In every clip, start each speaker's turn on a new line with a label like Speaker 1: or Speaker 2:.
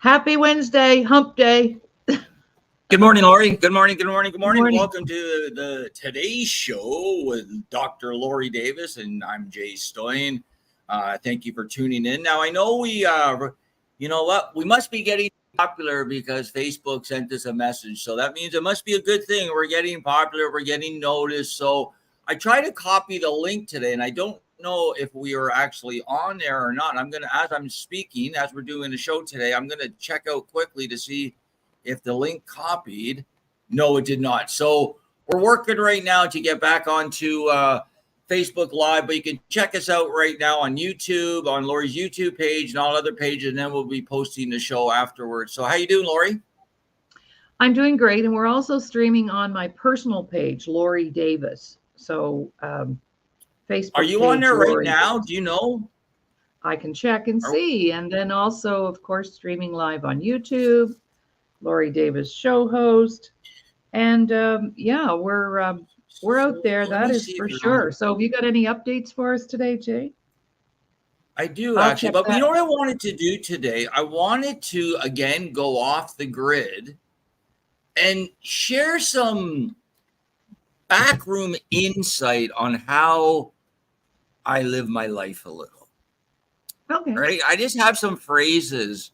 Speaker 1: Happy Wednesday, hump day.
Speaker 2: Good morning, Laurie. Good morning. Good morning. Good
Speaker 1: Good
Speaker 2: morning.
Speaker 1: morning.
Speaker 2: Welcome to the Today's Show with Dr. Laurie Davis, and I'm Jay Stoyan. Thank you for tuning in. Now, I know you know what? We must be getting popular because Facebook sent us a message. So that means it must be a good thing. We're getting popular. We're getting noticed. So I try to copy the link today, and I don't know if we are actually on there or not. As I'm speaking, as we're doing the show today, I'm going to check out quickly to see if the link copied. No, it did not. So we're working right now to get back onto Facebook Live, but you can check us out right now on YouTube, on Laurie's YouTube page and all other pages, and then we'll be posting the show afterwards. So how you doing, Laurie?
Speaker 1: I'm doing great, and we're also streaming on my personal page, Laurie Davis. So Facebook.
Speaker 2: Are you
Speaker 1: page,
Speaker 2: on there right
Speaker 1: Laurie
Speaker 2: now?
Speaker 1: Davis.
Speaker 2: Do you know?
Speaker 1: I can check and see, and then also, of course, streaming live on YouTube, Laurie Davis show host, and yeah, we're out there. That is for sure. So, have you got any updates for us today, Jay?
Speaker 2: I do actually, but you know what I wanted to do today? I wanted to again go off the grid and share some backroom insight on how I live my life a little.
Speaker 1: Okay.
Speaker 2: Right? I just have some phrases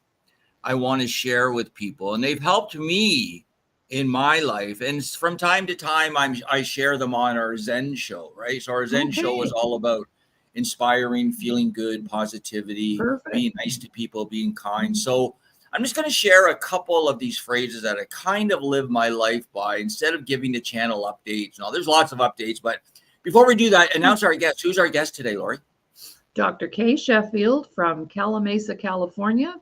Speaker 2: I want to share with people, and they've helped me in my life. And from time to time, I share them on our Zen show, right? So our Zen show is all about inspiring, feeling good, positivity, being nice to people, being kind. So I'm just going to share a couple of these phrases that I kind of live my life by instead of giving the channel updates. Now, there's lots of updates, but before we do that, announce our guest. Who's our guest today, Laurie?
Speaker 1: Dr. Kaye Sheffield from Calimesa, California.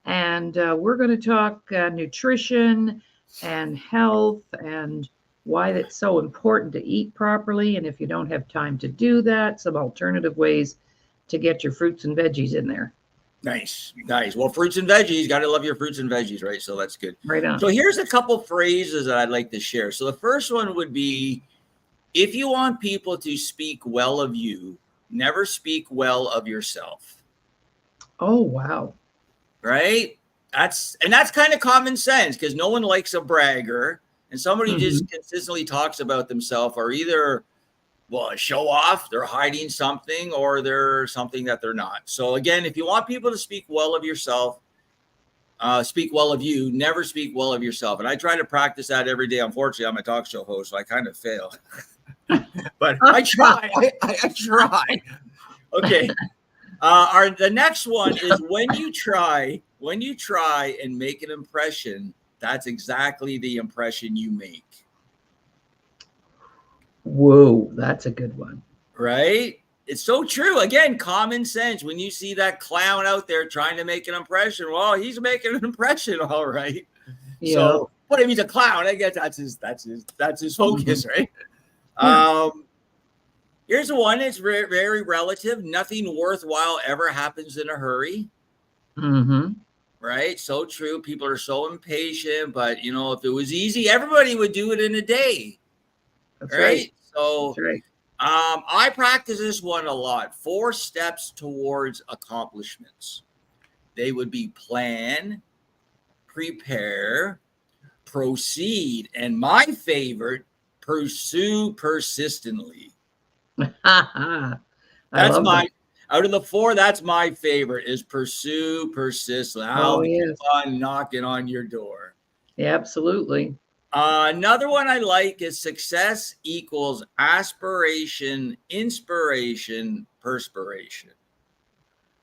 Speaker 1: And we're going to talk nutrition and health and why it's so important to eat properly. And if you don't have time to do that, some alternative ways to get your fruits and veggies in there.
Speaker 2: Nice. Well, fruits and veggies, got to love your fruits and veggies, right? So that's good.
Speaker 1: Right on.
Speaker 2: So here's a couple phrases that I'd like to share. So the first one would be, if you want people to speak well of you, never speak well of yourself.
Speaker 1: Oh, wow.
Speaker 2: Right? That's kind of common sense because no one likes a bragger, and somebody just consistently talks about themselves are either a show off, they're hiding something, or they're something that they're not. So again, if you want people to speak well of yourself, speak well of you, never speak well of yourself. And I try to practice that every day. Unfortunately, I'm a talk show host, so I kind of fail. But I try. I try. Okay. The next one is when you try and make an impression, that's exactly the impression you make.
Speaker 1: Whoa, that's a good one.
Speaker 2: Right? It's so true. Again, common sense. When you see that clown out there trying to make an impression, well, he's making an impression, all right. Yeah. So, but if he's a clown, I guess that's his focus, right? Yeah. Here's one. It's very relative. Nothing worthwhile ever happens in a hurry. Right? So true. People are so impatient, but if it was easy, everybody would do it in a day.
Speaker 1: That's right.
Speaker 2: So
Speaker 1: that's right.
Speaker 2: I practice this one a lot. 4 steps towards accomplishments. They would be plan, prepare, proceed, and my favorite, pursue persistently. That's out of the 4, that's my favorite, is pursue persistently. I'll keep on knocking on your door.
Speaker 1: Yeah, absolutely.
Speaker 2: Another one I like is success equals aspiration, inspiration, perspiration.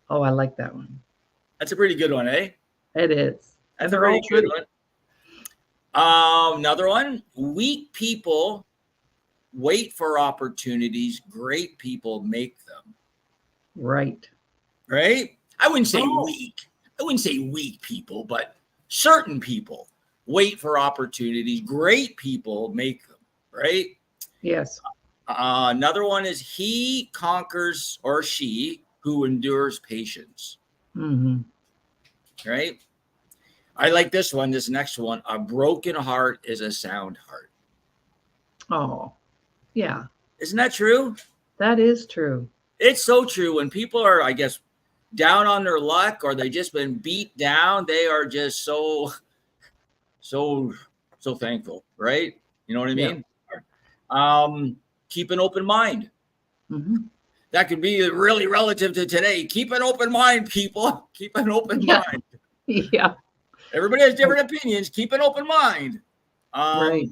Speaker 1: Oh, I like that one.
Speaker 2: That's a pretty good one, eh?
Speaker 1: It is.
Speaker 2: That's a pretty good one. Another one, weak people wait for opportunities. Great people make them.
Speaker 1: Right.
Speaker 2: Right? I wouldn't say weak. I wouldn't say weak people, but certain people wait for opportunities. Great people make them, right?
Speaker 1: Yes.
Speaker 2: Another one is he conquers, or she who endures patience. Right? I like this one, this next one. A broken heart is a sound heart.
Speaker 1: Oh, yeah.
Speaker 2: Isn't that true?
Speaker 1: That is true.
Speaker 2: It's so true. When people are, I guess, down on their luck or they just been beat down, they are just so thankful, right? You know what I
Speaker 1: Yeah.
Speaker 2: mean? Keep an open mind.
Speaker 1: Mm-hmm.
Speaker 2: That could be really relative to today. Keep an open mind, people. Keep an open mind.
Speaker 1: Yeah.
Speaker 2: Everybody has different opinions. Keep an open mind.
Speaker 1: Right.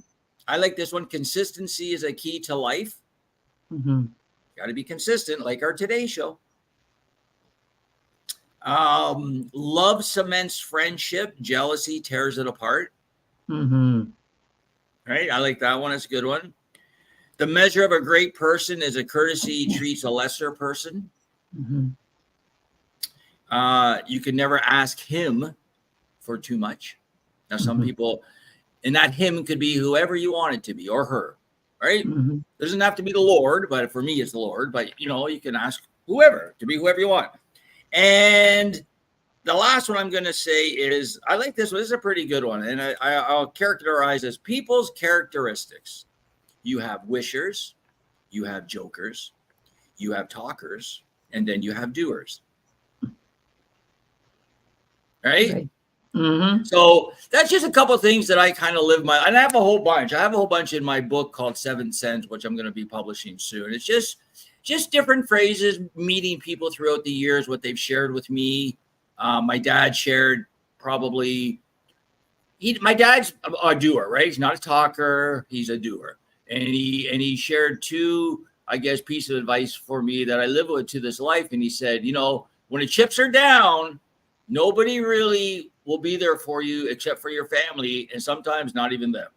Speaker 2: I like this one. Consistency is a key to life.
Speaker 1: Mm-hmm.
Speaker 2: Got to be consistent, like our Today Show. Love cements friendship. Jealousy tears it apart.
Speaker 1: Mm-hmm.
Speaker 2: Right? I like that one. It's a good one. The measure of a great person is a courtesy he treats a lesser person.
Speaker 1: Mm-hmm.
Speaker 2: You can never ask him for too much. Now, some people, and that him could be whoever you want it to be, or her, right?
Speaker 1: Mm-hmm.
Speaker 2: Doesn't have to be the Lord, but for me, it's the Lord. But, you can ask whoever to be whoever you want. And the last one I'm going to say is, I like this one. This is a pretty good one. And I'll characterize as people's characteristics. You have wishers, you have jokers, you have talkers, and then you have doers. Right?
Speaker 1: Mm-hmm.
Speaker 2: So that's just a couple of things that I kind of live my, and I have a whole bunch. I have a whole bunch in my book called 7 Cents, which I'm going to be publishing soon. It's just different phrases, meeting people throughout the years, what they've shared with me. My dad shared probably, my dad's a doer, right? He's not a talker, he's a doer. And he shared 2, I guess, pieces of advice for me that I live with to this life. And he said, when the chips are down, nobody really will be there for you except for your family, and sometimes not even them.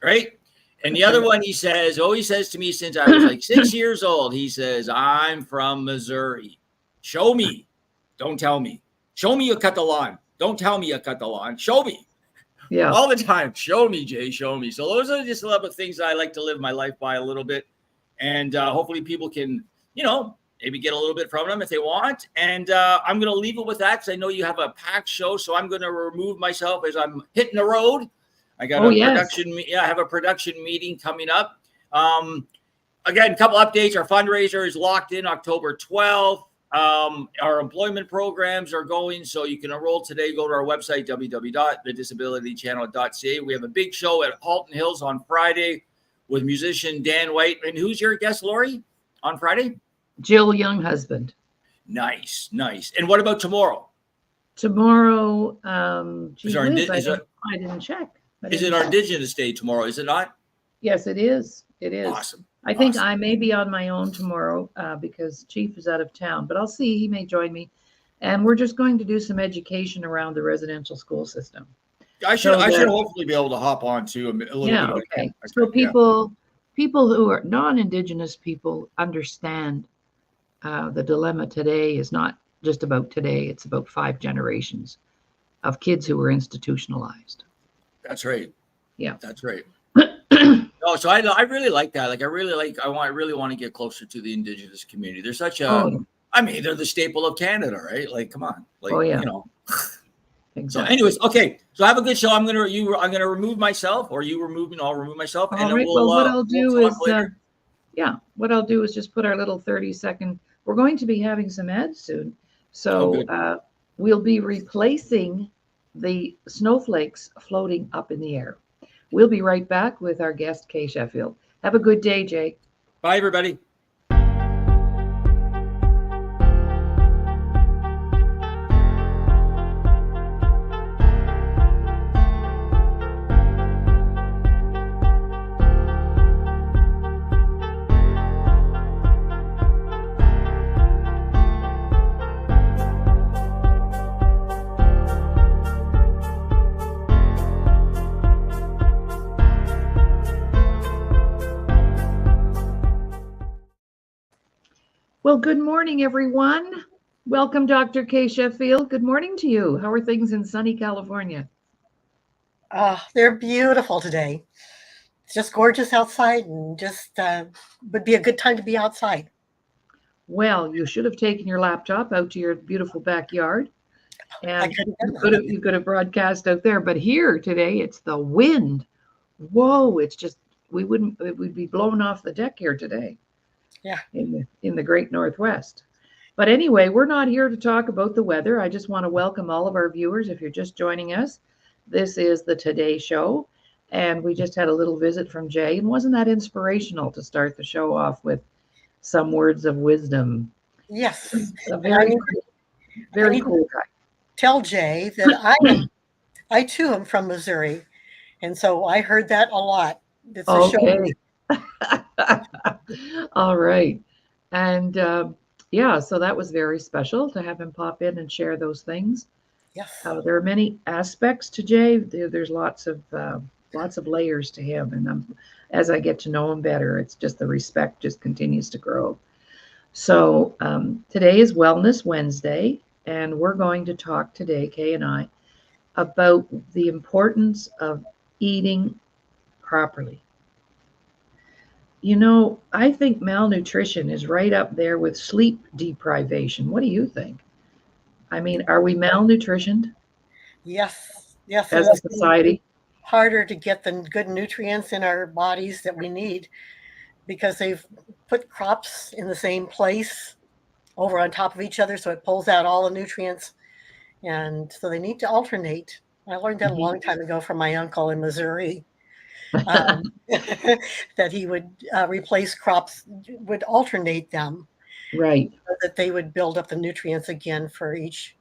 Speaker 2: Right? And the other one he says to me since I was like 6 years old, he says, I'm from Missouri. Show me. Don't tell me. Show me you cut the lawn. Don't tell me you cut the lawn. Show me.
Speaker 1: Yeah.
Speaker 2: All the time. Show me, Jay. Show me. So those are just a lot of things that I like to live my life by a little bit. And hopefully people can, maybe get a little bit from them if they want. And I'm going to leave it with that because I know you have a packed show. So I'm going to remove myself as I'm hitting the road. I got production. I have a production meeting coming up. Again, a couple updates. Our fundraiser is locked in October 12th. Our employment programs are going, so you can enroll today. Go to our website, www.thedisabilitychannel.ca. We have a big show at Halton Hills on Friday with musician Dan White. And who's your guest, Laurie, on Friday?
Speaker 1: Jill Younghusband.
Speaker 2: Nice. And what about tomorrow?
Speaker 1: Tomorrow, I didn't check.
Speaker 2: Is it our Indigenous Day tomorrow? Is it not?
Speaker 1: Yes, it is. It is.
Speaker 2: Awesome.
Speaker 1: I think I may be on my own tomorrow because Chief is out of town, but I'll see. He may join me. And we're just going to do some education around the residential school system.
Speaker 2: I should hopefully be able to hop on too a little bit.
Speaker 1: Okay. So people who are non-Indigenous people understand the dilemma today is not just about today. It's about 5 generations of kids who were institutionalized.
Speaker 2: That's right.
Speaker 1: Yeah.
Speaker 2: That's right. Oh, so I really like that. Like I really want to get closer to the Indigenous community. They're such a, they're the staple of Canada, right? Like, come on, like, Exactly. So, anyways, okay. So I have a good show. I'm gonna remove myself, or you remove me, and I'll remove myself.
Speaker 1: All right. Well, what I'll do is just put our little 30-second. We're going to be having some ads soon, so we'll be replacing the snowflakes floating up in the air. We'll be right back with our guest, Kaye Sheffield. Have a good day, Jay.
Speaker 2: Bye, everybody.
Speaker 1: Well, good morning, everyone. Welcome, Dr. Kaye Sheffield. Good morning to you. How are things in sunny California?
Speaker 3: They're beautiful today. It's just gorgeous outside, and just would be a good time to be outside.
Speaker 1: Well, you should have taken your laptop out to your beautiful backyard, and you could have broadcast out there. But here today, it's the wind. Whoa! It's just we'd be blown off the deck here today.
Speaker 3: Yeah.
Speaker 1: In the great Northwest. But anyway, we're not here to talk about the weather. I just want to welcome all of our viewers. If you're just joining us, this is the Today Show. And we just had a little visit from Jay. And wasn't that inspirational to start the show off with some words of wisdom?
Speaker 3: Yes.
Speaker 1: A
Speaker 3: And I
Speaker 1: very,
Speaker 3: need, I
Speaker 1: very
Speaker 3: need to
Speaker 1: cool guy.
Speaker 3: tell Jay that I too am from Missouri. And so I heard that a lot. It's a show.
Speaker 1: Okay. All right. And yeah, so that was very special to have him pop in and share those things.
Speaker 3: Yes.
Speaker 1: There are many aspects to Jay. There's lots of layers to him, and as I get to know him better, it's just the respect just continues to grow. So today is Wellness Wednesday, and we're going to talk today, Kay and I, about the importance of eating properly. You know, I think malnutrition is right up there with sleep deprivation. What do you think? I mean, are we malnutritioned
Speaker 3: Yes. Yes.
Speaker 1: as
Speaker 3: And
Speaker 1: a
Speaker 3: it's getting
Speaker 1: society?
Speaker 3: harder to get the good nutrients in our bodies that we need because they've put crops in the same place over on top of each other. So it pulls out all the nutrients. And so they need to alternate. I learned that a long time ago from my uncle in Missouri. That he would replace crops, would alternate them,
Speaker 1: Right,
Speaker 3: so that they would build up the nutrients again for each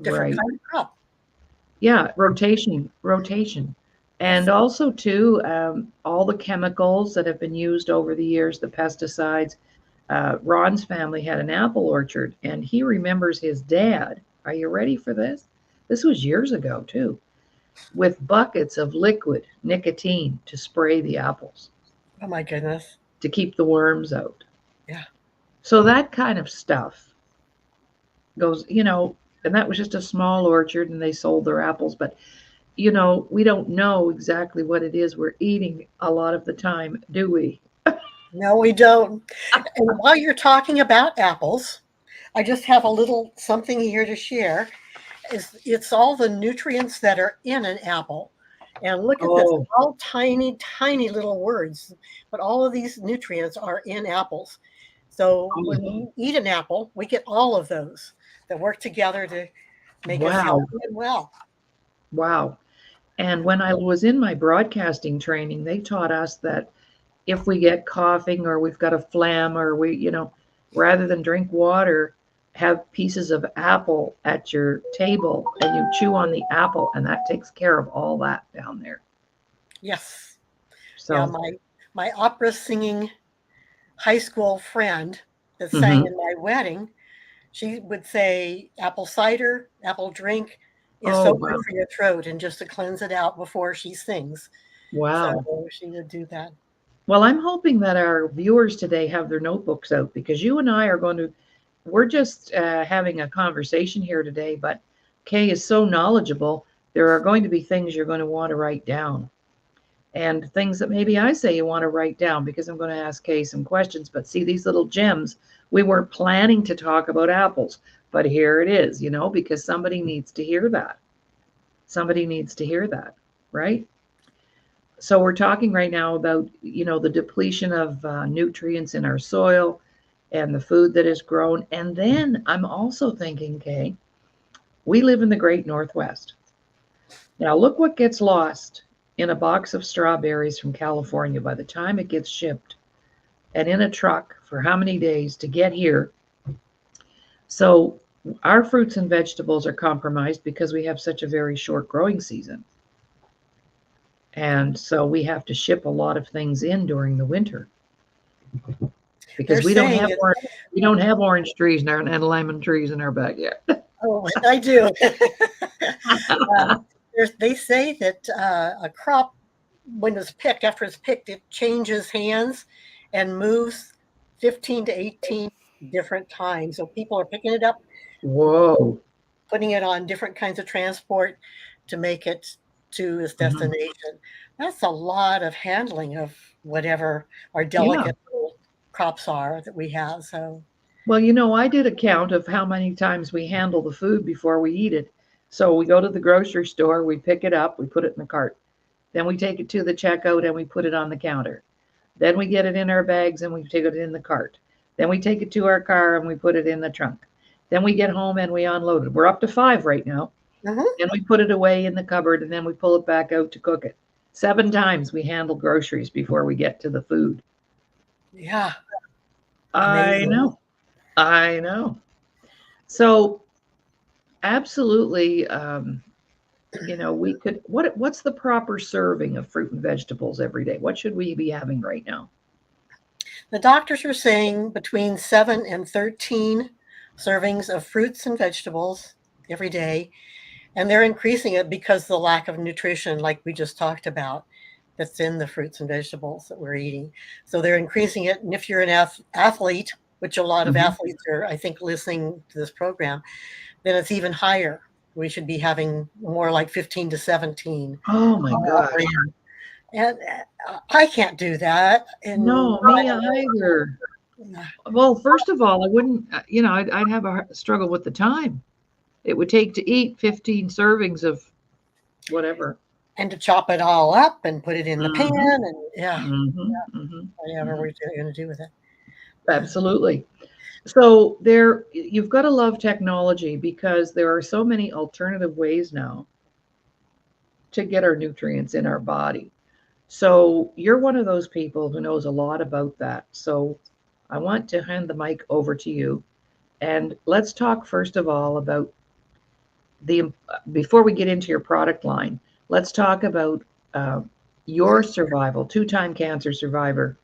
Speaker 3: different
Speaker 1: right.
Speaker 3: kind of crop.
Speaker 1: Yeah, rotation. And
Speaker 3: Yes.
Speaker 1: also, too, all the chemicals that have been used over the years, the pesticides. Ron's family had an apple orchard, and he remembers his dad. Are you ready for this? This was years ago, too, with buckets of liquid nicotine to spray the apples
Speaker 3: Oh my goodness.
Speaker 1: to keep the worms out.
Speaker 3: Yeah.
Speaker 1: So that kind of stuff goes, and that was just a small orchard and they sold their apples. But, we don't know exactly what it is we're eating a lot of the time, do we?
Speaker 3: No, we don't. And while you're talking about apples, I just have a little something here to share. It's all the nutrients that are in an apple. And look at this,
Speaker 1: Oh,
Speaker 3: all tiny, tiny little words. But all of these nutrients are in apples. So when we eat an apple, we get all of those that work together to make us
Speaker 1: wow.
Speaker 3: healthy and well.
Speaker 1: Wow. And when I was in my broadcasting training, they taught us that if we get coughing or we've got a phlegm or rather than drink water, have pieces of apple at your table and you chew on the apple, and that takes care of all that down there.
Speaker 3: Yes. Yeah,
Speaker 1: So,
Speaker 3: my opera singing high school friend that sang in my wedding, she would say apple cider, apple drink is
Speaker 1: oh,
Speaker 3: so good
Speaker 1: wow.
Speaker 3: for your throat, and just to cleanse it out before she sings.
Speaker 1: Wow.
Speaker 3: So she would do that.
Speaker 1: Well, I'm hoping that our viewers today have their notebooks out because you and I we're just having a conversation here today, but Kay is so knowledgeable. There are going to be things you're going to want to write down and things that maybe I say you want to write down because I'm going to ask Kay some questions. But see, these little gems, we weren't planning to talk about apples, but here it is, because somebody needs to hear that. Somebody needs to hear that, right? So we're talking right now about, the depletion of nutrients in our soil and the food that is grown. And then I'm also thinking, Kay, we live in the great Northwest. Now look what gets lost in a box of strawberries from California by the time it gets shipped and in a truck for how many days to get here. So our fruits and vegetables are compromised because we have such a very short growing season. And so we have to ship a lot of things in during the winter because we don't have orange trees and lemon trees in our backyard.
Speaker 3: Oh, I do. They say that a crop, when it's picked, after it's picked, it changes hands and moves 15 to 18 different times. So people are picking it up,
Speaker 1: Whoa.
Speaker 3: putting it on different kinds of transport to make it to its destination. That's a lot of handling of whatever our delicate crops are that we have. So,
Speaker 1: well, I did a count of how many times we handle the food before we eat it. So we go to the grocery store, we pick it up, we put it in the cart. Then we take it to the checkout and we put it on the counter. Then we get it in our bags and we take it in the cart. Then we take it to our car and we put it in the trunk. Then we get home and we unload it. We're up to 5 right now.
Speaker 3: Mhm.
Speaker 1: Then we put it away in the cupboard and then we pull it back out to cook it. 7 times we handle groceries before we get to the food.
Speaker 3: Yeah.
Speaker 1: I
Speaker 3: Amazing.
Speaker 1: know. I know. So absolutely, we could. What's the proper serving of fruit and vegetables every day? What should we be having right now?
Speaker 3: The doctors are saying between 7 and 13 servings of fruits and vegetables every day. And they're increasing it because the lack of nutrition, like we just talked about, that's in the fruits and vegetables that we're eating. So they're increasing it. And if you're an athlete, which a lot of
Speaker 1: Mhm.
Speaker 3: athletes are, I think, listening to this program, then it's even higher. We should be having more like 15 to 17.
Speaker 1: Oh my gosh.
Speaker 3: And I can't do that. And
Speaker 1: No, me either. Well, first of all, I wouldn't, I'd have a struggle with the time it would take to eat 15 servings of whatever.
Speaker 3: and to chop it all up and put it in the pan
Speaker 1: Mhm,
Speaker 3: and yeah,
Speaker 1: mhm,
Speaker 3: whatever
Speaker 1: mhm.
Speaker 3: we're going to do with it.
Speaker 1: Absolutely. So you've got to love technology because there are so many alternative ways now to get our nutrients in our body. So you're one of those people who knows a lot about that. So I want to hand the mic over to you. And let's talk first of all about before we get into your product line, let's talk about uh, your survival, 2-time cancer survivor,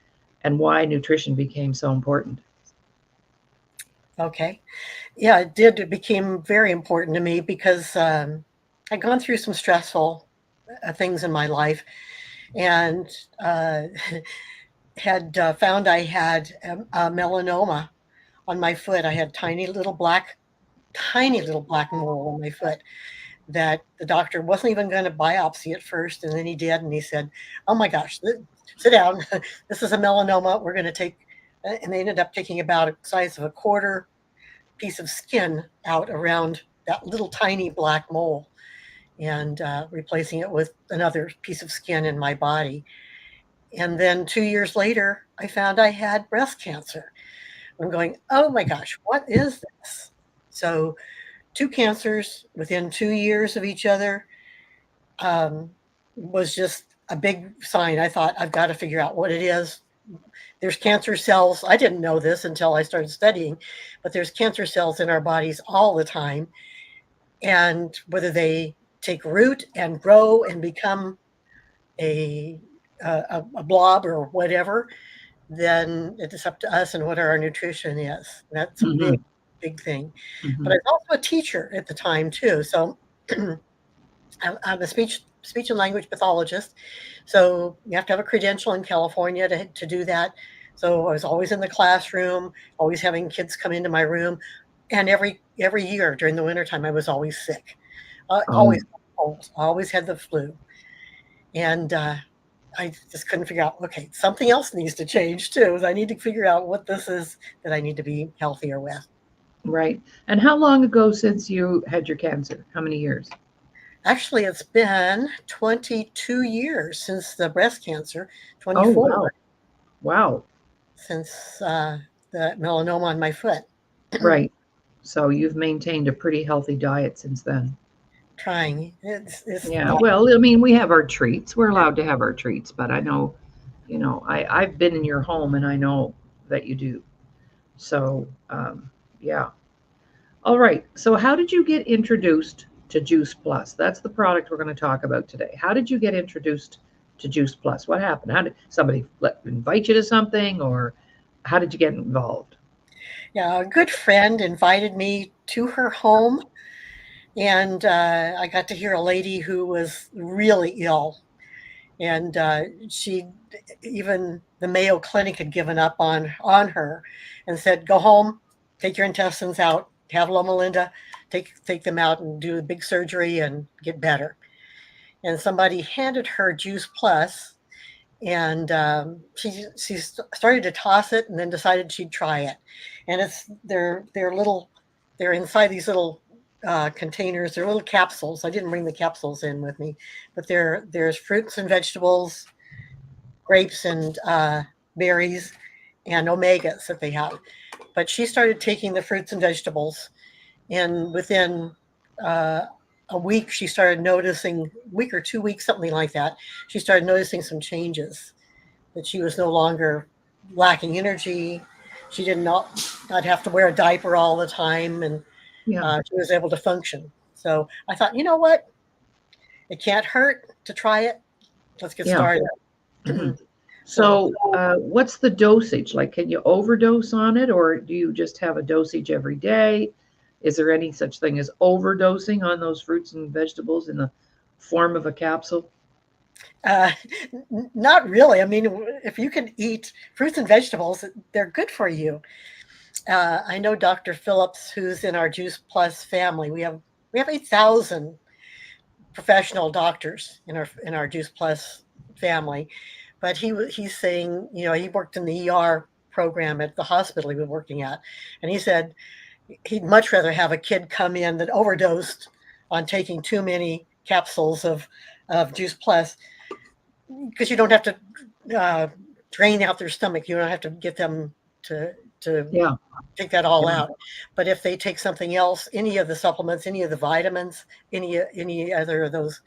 Speaker 1: and why nutrition became so important.
Speaker 3: Okay. Yeah, it did. It became very important to me because I'd gone through some stressful things in my life and uh, had found I had a melanoma on my foot. I had tiny little black mole on my foot that the doctor wasn't even going to biopsy at first. And then he did. And he said, "Oh my gosh, sit down. This is a melanoma. We're going to take," and they ended up taking about a size of a quarter piece of skin out around that little tiny black mole and replacing it with another piece of skin in my body. And then 2 years later, I found I had breast cancer. I'm going, oh my gosh, what is this? So, two cancers within 2 years of each other was just a big sign. I thought, I've got to figure out what it is. There's cancer cells. I didn't know this until I started studying, but there's cancer cells in our bodies all the time. And whether they take root and grow and become a, a blob or whatever, then it's up to us and what our nutrition is. That's a big,
Speaker 1: Mhm,
Speaker 3: big thing. But I
Speaker 1: mhm.
Speaker 3: was also a teacher at the time too. So I'm a speech and language pathologist. So you have to have a credential in California to do that. So I was always in the classroom, always having kids come into my room. And every year during the wintertime, I was always sick.
Speaker 1: Oh,
Speaker 3: Always cold. Always had the flu. And I just couldn't figure out, okay, something else needs to change too. I need to figure out what this is that I need to be healthier with.
Speaker 1: right. And how long ago since you had your cancer? How many years?
Speaker 3: Actually, it's been 22 years since the breast cancer,
Speaker 1: Oh,
Speaker 3: 24
Speaker 1: wow. Wow.
Speaker 3: since the melanoma on my foot.
Speaker 1: Right. So you've maintained a pretty healthy diet since then.
Speaker 3: Trying. It's
Speaker 1: Yeah.
Speaker 3: not.
Speaker 1: Well, I mean, we have our treats. We're allowed to have our treats, but I know, I've been in your home and I know that you do. So, yeah. All right. So, how did you get introduced to Juice Plus? That's the product we're going to talk about today. How did you get introduced to Juice Plus? What happened? How did somebody invite you to something, or how did you get involved?
Speaker 3: Yeah, a good friend invited me to her home, and I got to hear a lady who was really ill, and she even the Mayo Clinic had given up on her, and said, "Go home, take your intestines out, have Loma Linda, take them out and do a big surgery and get better." And somebody handed her Juice Plus, and she started to toss it, and then decided she'd try it. And they're inside these little containers. They're little capsules. I didn't bring the capsules in with me, but there's fruits and vegetables, grapes and berries, and omegas that they have. But she started taking the fruits and vegetables, and within a week, she started noticing, week or 2 weeks, something like that, she started noticing some changes, that she was no longer lacking energy. She did not have to wear a diaper all the time, and
Speaker 1: Yeah.
Speaker 3: she was able to function. So I thought, you know what? It can't hurt to try it. Let's get
Speaker 1: Yeah.
Speaker 3: started.
Speaker 1: Mhm. So, what's the dosage? Like, can you overdose on it, or do you just have a dosage every day? Is there any such thing as overdosing on those fruits and vegetables in the form of a capsule?
Speaker 3: Uh, Not really. I mean, if you can eat fruits and vegetables, they're good for you. I know Dr. Phillips, who's in our Juice Plus family. We have 8,000 professional doctors in our Juice Plus family, but he's saying, he worked in the ER program at the hospital he was working at, and he said he'd much rather have a kid come in that overdosed on taking too many capsules of Juice Plus, because you don't have to drain out their stomach. You don't have to get them to
Speaker 1: Yeah.
Speaker 3: take that all
Speaker 1: Yeah.
Speaker 3: out. But if they take something else, any of the supplements, any of the vitamins, any other of those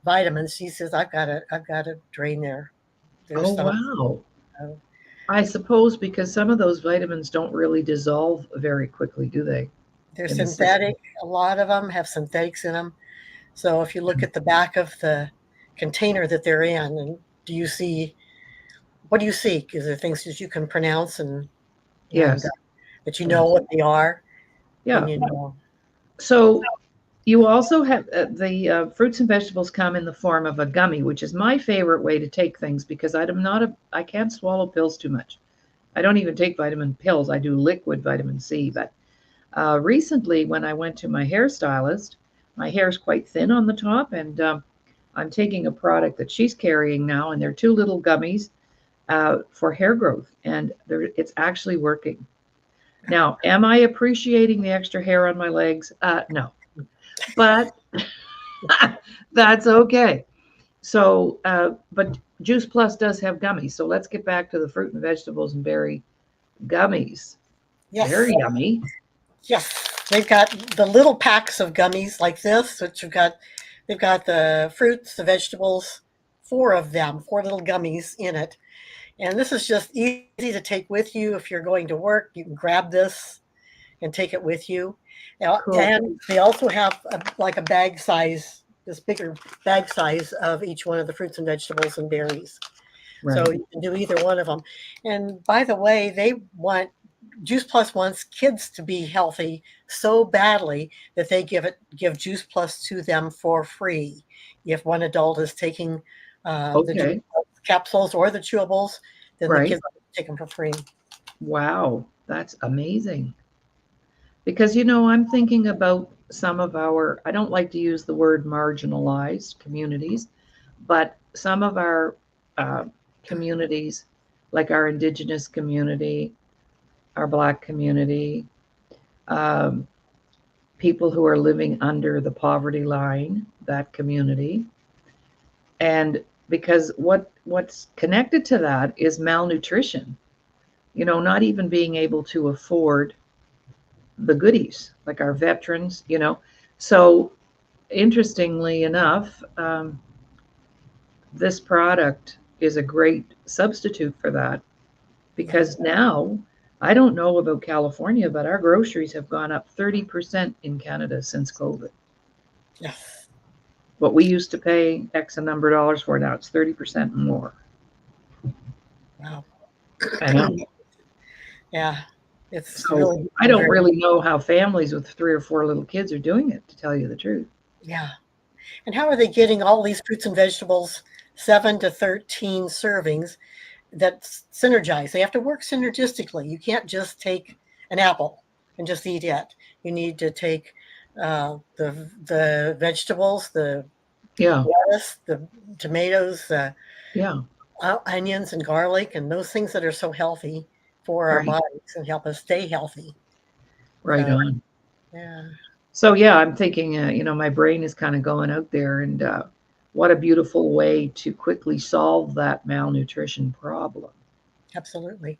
Speaker 3: vitamins, he says, I've got to drain their
Speaker 1: Oh,
Speaker 3: stomach.
Speaker 1: wow.
Speaker 3: So
Speaker 1: I suppose because some of those vitamins don't really dissolve very quickly, do they,
Speaker 3: they're
Speaker 1: in the system?
Speaker 3: synthetic. A lot of them have synthetics in them. So if you look at the back of the container that they're in, and what do you see? Is there things that you can pronounce and
Speaker 1: Yes.
Speaker 3: that you know
Speaker 1: Yes.
Speaker 3: what they are,
Speaker 1: Yeah.
Speaker 3: and you know.
Speaker 1: So you also have the fruits and vegetables come in the form of a gummy, which is my favorite way to take things because I can't swallow pills too much. I don't even take vitamin pills. I do liquid vitamin C. But recently, when I went to my hairstylist, my hair is quite thin on the top, and I'm taking a product that she's carrying now, and they're two little gummies for hair growth, and it's actually working. Now, am I appreciating the extra hair on my legs? No, but that's okay. So, but Juice Plus does have gummies. So let's get back to the fruit and vegetables and berry gummies.
Speaker 3: Yes,
Speaker 1: Very yummy.
Speaker 3: yes. They've got the little packs of gummies like this, which they've got the fruits, the vegetables, four of them, four little gummies in it. And this is just easy to take with you if you're going to work. You can grab this and take it with you.
Speaker 1: Cool.
Speaker 3: And they also have like a bag size, this bigger bag size of each one of the fruits and vegetables and berries.
Speaker 1: Right.
Speaker 3: So you can do either one of them. And by the way, Juice Plus wants kids to be healthy so badly that they give Juice Plus to them for free. If one adult is taking the Juice
Speaker 1: Okay.
Speaker 3: Plus capsules or the chewables, then the
Speaker 1: Right.
Speaker 3: kids take them for free.
Speaker 1: Wow. That's amazing. Because, I'm thinking about some of I don't like to use the word marginalized communities, but some of our uh, communities, like our Indigenous community, our Black community, um, people who are living under the poverty line, that community. And because what's connected to that is malnutrition, not even being able to afford the goodies, like our veterans. So interestingly enough, this product is a great substitute for that because now I don't know about California, but our groceries have gone up 30% in Canada since COVID.
Speaker 3: Yes.
Speaker 1: What we used to pay X a number of dollars for, now it's 30% more.
Speaker 3: Wow.
Speaker 1: I know.
Speaker 3: Yeah. It's
Speaker 1: So
Speaker 3: really
Speaker 1: I don't
Speaker 3: very,
Speaker 1: really know how families with 3 or 4 little kids are doing it, to tell you the truth.
Speaker 3: yeah. And how are they getting all these fruits and vegetables, 7 to 13 servings that synergize? They have to work synergistically. You can't just take an apple and just eat it. You need to take the vegetables, the
Speaker 1: Yeah,
Speaker 3: lettuce, the tomatoes, the
Speaker 1: yeah,
Speaker 3: onions and garlic, and those things that are so healthy for our
Speaker 1: right,
Speaker 3: bodies and help us stay healthy.
Speaker 1: right
Speaker 3: So,
Speaker 1: on.
Speaker 3: yeah,
Speaker 1: So yeah, I'm thinking, my brain is kind of going out there, and what a beautiful way to quickly solve that malnutrition problem.
Speaker 3: absolutely.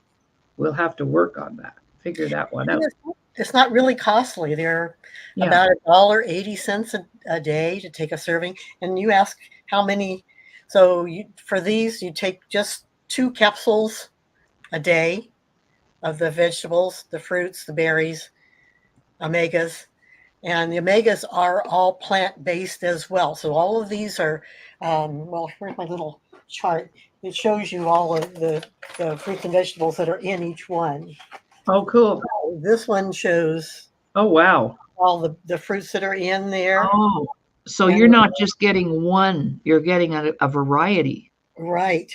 Speaker 1: We'll have to work on that, figure that one
Speaker 3: And
Speaker 1: out.
Speaker 3: it's not really costly. They're
Speaker 1: Yeah.
Speaker 3: about $1.80 a day to take a serving. And you ask how many. So for these, you take just 2 capsules a day of the vegetables, the fruits, the berries, omegas. And the omegas are all plant-based as well. So all of these are, well, here's my little chart. It shows you all of the fruits and vegetables that are in each one.
Speaker 1: Oh, cool.
Speaker 3: This one shows
Speaker 1: Oh, wow.
Speaker 3: all the fruits that are in there.
Speaker 1: Oh, so
Speaker 3: And
Speaker 1: you're not just getting one, you're getting a variety.
Speaker 3: right.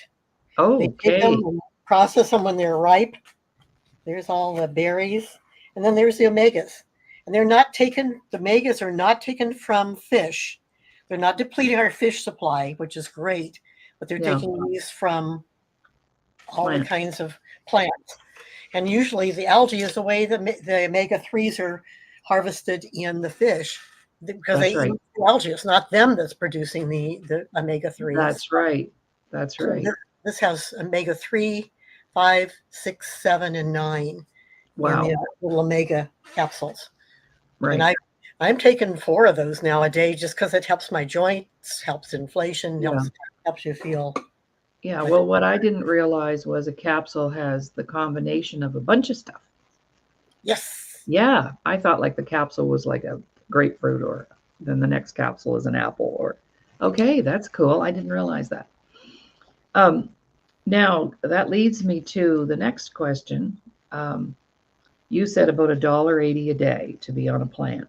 Speaker 1: Oh,
Speaker 3: They take
Speaker 1: okay.
Speaker 3: them and process them when they're ripe. There's all the berries. And then there's the omegas. And they're not taken, the omegas are not taken from fish. They're not depleting our fish supply, which is great, but they're
Speaker 1: Yeah.
Speaker 3: taking these from all
Speaker 1: Plant.
Speaker 3: the kinds of plants. And usually the algae is the way the omega-3s are harvested in the fish because
Speaker 1: That's
Speaker 3: they
Speaker 1: right.
Speaker 3: eat the algae. It's not them that's producing the omega-3s.
Speaker 1: That's right. That's
Speaker 3: So
Speaker 1: right.
Speaker 3: this has omega-3, 5, 6, 7, and 9 in
Speaker 1: Wow.
Speaker 3: the little omega capsules.
Speaker 1: Right.
Speaker 3: And I'm taking 4 of those now a day just because it helps my joints, helps inflation,
Speaker 1: Yeah.
Speaker 3: helps you feel.
Speaker 1: Yeah. Well, what I didn't realize was a capsule has the combination of a bunch of stuff.
Speaker 3: Yes.
Speaker 1: Yeah. I thought like the capsule was like a grapefruit, or then the next capsule is an apple, or okay, that's cool. I didn't realize that. Now that leads me to the next question. You said about $1.80 a day to be on a plan.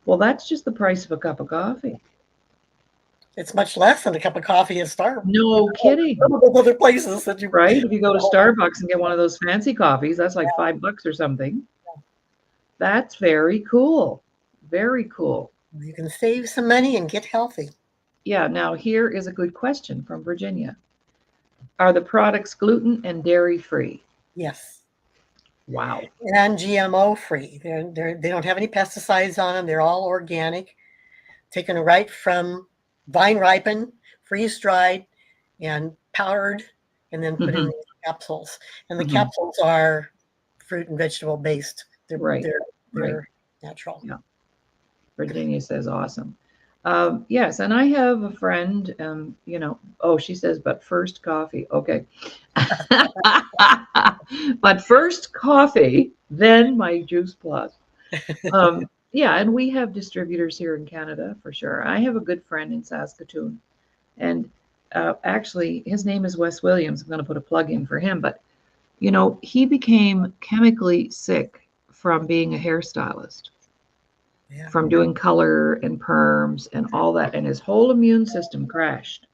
Speaker 1: Well, that's just the price of a cup of coffee.
Speaker 3: It's much less than a cup of coffee at Starbucks.
Speaker 1: No kidding.
Speaker 3: Other places that you
Speaker 1: Right? If you go to Starbucks and get one of those fancy coffees, that's like $5 or something. That's very cool. Very cool.
Speaker 3: You can save some money and get healthy.
Speaker 1: Yeah. Now here is a good question from Virginia. Are the products gluten and dairy free?
Speaker 3: Yes.
Speaker 1: Wow.
Speaker 3: And GMO free. They don't have any pesticides on them. They're all organic, taken right from vine ripened, freeze dried, and powdered, and then put in these capsules. And the capsules are fruit and vegetable based. They're
Speaker 1: Right.
Speaker 3: They're natural.
Speaker 1: Yeah. Virginia says awesome. Yes, and I have a friend, oh, she says, but first coffee. Okay. But first coffee, then my Juice Plus. Yeah, and we have distributors here in Canada for sure. I have a good friend in Saskatoon, and actually his name is Wes Williams. I'm going to put a plug in for him, but he became chemically sick from being a hairstylist.
Speaker 3: Yeah.
Speaker 1: From doing color and perms and all that, and his whole immune system crashed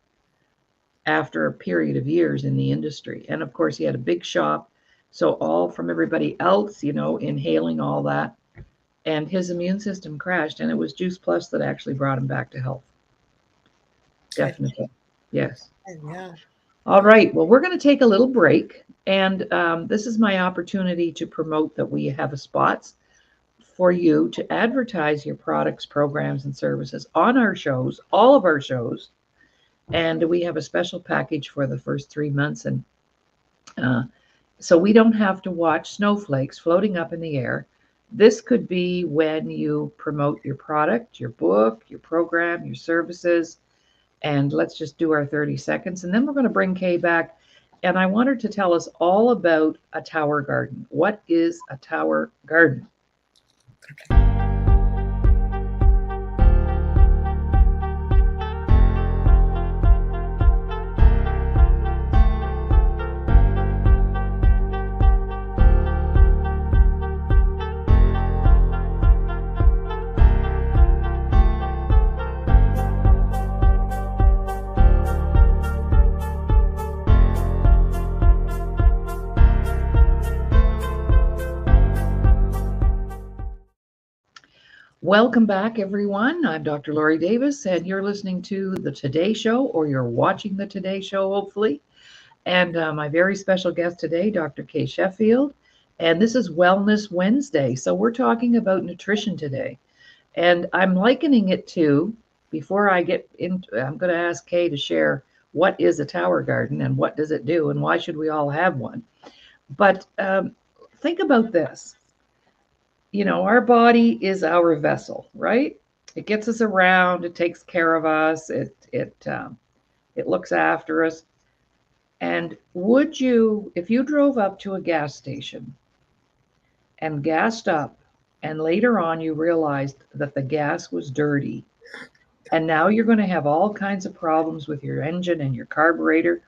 Speaker 1: after a period of years in the industry. And of course he had a big shop, so all from everybody else, inhaling all that, and his immune system crashed, and it was Juice Plus that actually brought him back to health. Definitely. Yes.
Speaker 3: Yeah.
Speaker 1: All right, well, we're going to take a little break, and this is my opportunity to promote that we have a spots for you to advertise your products, programs, and services on our shows, all of our shows. And we have a special package for the first 3 months. And so we don't have to watch snowflakes floating up in the air. This could be when you promote your product, your book, your program, your services. And let's just do our 30 seconds. And then we're going to bring Kaye back. And I want her to tell us all about a tower garden. What is a tower garden? Welcome back, everyone. I'm Dr. Laurie Davis, and you're listening to The Today Show, or you're watching The Today Show, hopefully. And my very special guest today, Dr. Kaye Sheffield, and this is Wellness Wednesday. So we're talking about nutrition today. And I'm likening it to, before I get into, I'm going to ask Kaye to share what is a tower garden and what does it do and why should we all have one. But think about this. You know, our body is our vessel, right? It gets us around. It takes care of us. It looks after us. And would you, if you drove up to a gas station and gassed up, and later on you realized that the gas was dirty, and now you're going to have all kinds of problems with your engine and your carburetor,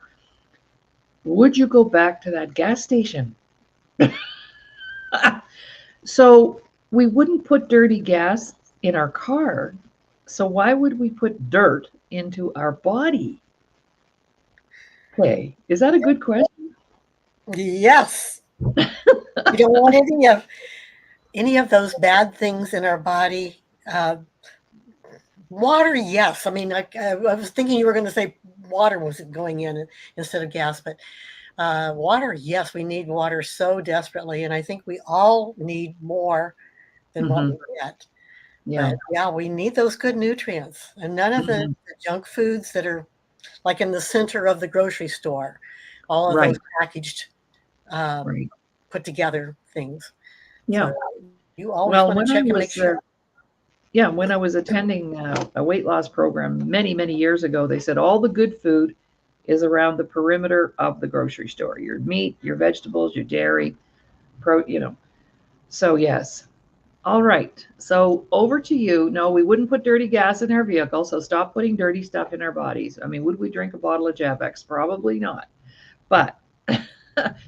Speaker 1: would you go back to that gas station? So we wouldn't put dirty gas in our car. So why would we put dirt into our body? Okay, is that a good question?
Speaker 3: Yes. We don't want any of those bad things in our body. Water, yes. I mean, I was thinking you were going to say water was going in instead of gas, but water, yes, we need water so desperately, and I think we all need more than what we get.
Speaker 1: Yeah.
Speaker 3: But yeah, we need those good nutrients, and none of the junk foods that are like in the center of the grocery store, all of
Speaker 1: Right.
Speaker 3: those packaged,
Speaker 1: Right.
Speaker 3: put together things.
Speaker 1: Yeah.
Speaker 3: So you always
Speaker 1: Well,
Speaker 3: want to
Speaker 1: when I
Speaker 3: check and make
Speaker 1: was
Speaker 3: sure.
Speaker 1: when I was attending a weight loss program many, many years ago, they said all the good food is around the perimeter of the grocery store. Your meat, your vegetables, your dairy, So yes. All right. So over to you. No, we wouldn't put dirty gas in our vehicle, so stop putting dirty stuff in our bodies. I mean, would we drink a bottle of Javex? Probably not. But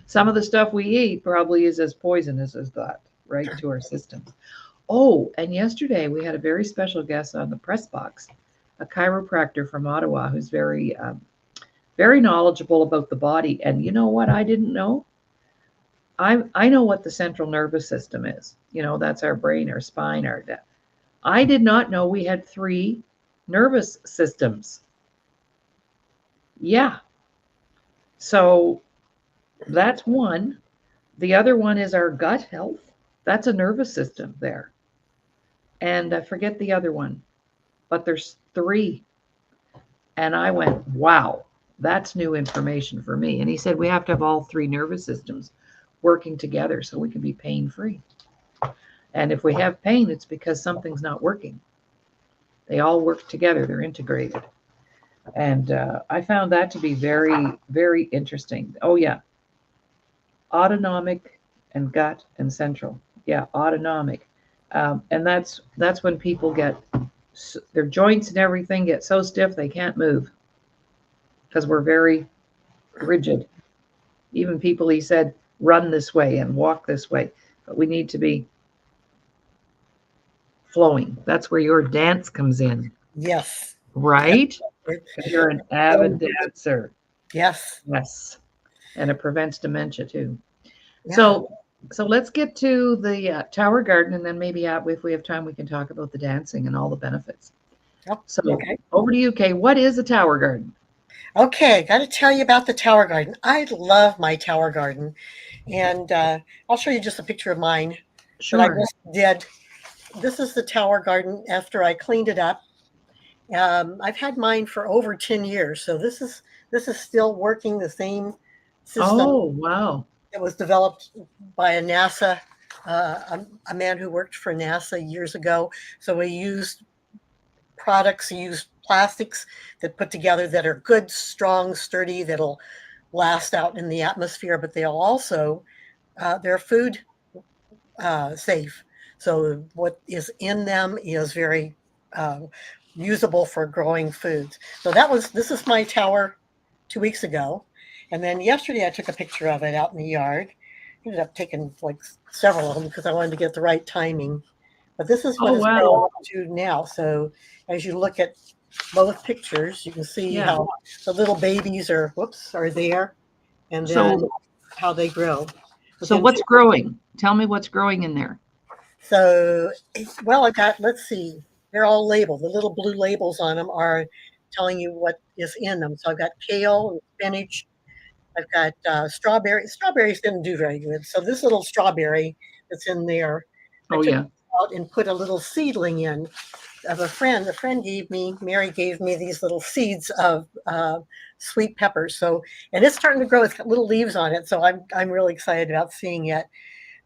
Speaker 1: some of the stuff we eat probably is as poisonous as that, right, to our systems. Oh, and yesterday we had a very special guest on the press box, a chiropractor from Ottawa who's very knowledgeable about the body. And you know what I didn't know? I know what the central nervous system is. You know, that's our brain, our spine, our death. I did not know we had 3 nervous systems. Yeah. So that's one. The other one is our gut health. That's a nervous system there. And I forget the other one, but there's 3. And I went, wow, that's new information for me. And he said we have to have all 3 nervous systems working together so we can be pain free. And if we have pain, it's because something's not working. They all work together, they're integrated. And I found that to be very, very interesting. Oh, yeah. Autonomic and gut and central. Yeah, autonomic. And that's when people get their joints and everything get so stiff they can't move because we're very rigid. Even people, he said, run this way and walk this way, but we need to be flowing. That's where your dance comes in.
Speaker 3: Yes.
Speaker 1: Right? You're an avid dancer.
Speaker 3: Yes.
Speaker 1: Yes. And it prevents dementia too.
Speaker 3: Yeah.
Speaker 1: So let's get to the Tower Garden, and then maybe if we have time, we can talk about the dancing and all the benefits.
Speaker 3: Yep.
Speaker 1: So
Speaker 3: Okay.
Speaker 1: over to you, Kay. What is a Tower Garden?
Speaker 3: Okay, got to tell you about the Tower Garden. I love my Tower Garden, and I'll show you just a picture of mine that I just did. This is the Tower Garden after I cleaned it up. I've had mine for over 10 years, so this is still working, the same system.
Speaker 1: Oh, wow.
Speaker 3: It was developed by a NASA, a man who worked for NASA years ago. So we used products, used plastics that put together that are good, strong, sturdy, that'll last out in the atmosphere, but they'll also, they're food safe. So what is in them is very usable for growing foods. So this is my tower 2 weeks ago. And then yesterday I took a picture of it out in the yard. Ended up taking like several of them because I wanted to get the right timing. But this is what it's grown up to now. So as you look at both pictures, you can see how the little babies are there, and then how they grow.
Speaker 1: So what's growing? Tell me what's growing in there.
Speaker 3: So, well, I got, let's see, they're all labeled. The little blue labels on them are telling you what is in them. So I've got kale and spinach. I've got strawberry. Strawberries didn't do very good. So this little strawberry that's in there, I took it out and put a little seedling in of a friend. A friend Mary gave me these little seeds of sweet peppers. So, and it's starting to grow. It's got little leaves on it. So I'm really excited about seeing it.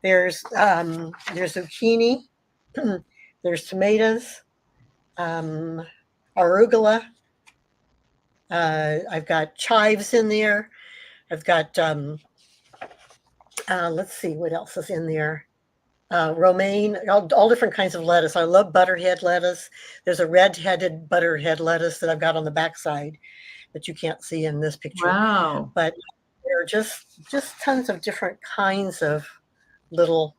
Speaker 3: There's zucchini, there's tomatoes, arugula. I've got chives in there. I've got let's see what else is in there. Romaine, all different kinds of lettuce. I love butterhead lettuce. There's a red-headed butterhead lettuce that I've got on the backside that you can't see in this picture.
Speaker 1: Wow.
Speaker 3: But there are just tons of different kinds of little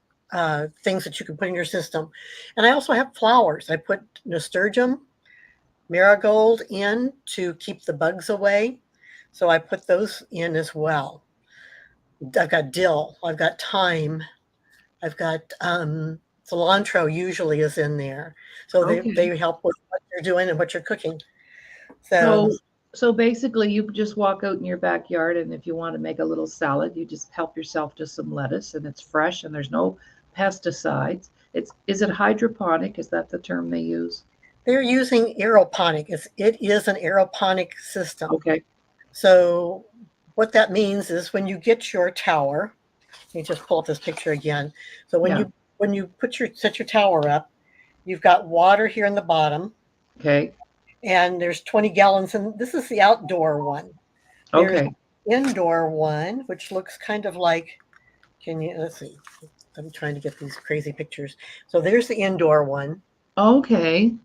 Speaker 3: things that you can put in your system. And I also have flowers. I put nasturtium, marigold in to keep the bugs away. So I put those in as well. I've got dill. I've got thyme. I've got cilantro usually is in there. So
Speaker 1: Okay.
Speaker 3: they help with what you're doing and what you're cooking.
Speaker 1: So basically you just walk out in your backyard, and if you want to make a little salad, you just help yourself to some lettuce, and it's fresh and there's no pesticides. Is it hydroponic? Is that the term they use?
Speaker 3: They're using aeroponic. It is an aeroponic system.
Speaker 1: Okay.
Speaker 3: So what that means is when you get your tower, let me just pull up this picture again. So when you set your tower up, you've got water here in the bottom.
Speaker 1: Okay.
Speaker 3: And there's 20 gallons, and this is the outdoor one. There's
Speaker 1: Okay.
Speaker 3: indoor one, which looks kind of like, let's see. I'm trying to get these crazy pictures. So there's the indoor one.
Speaker 1: Okay.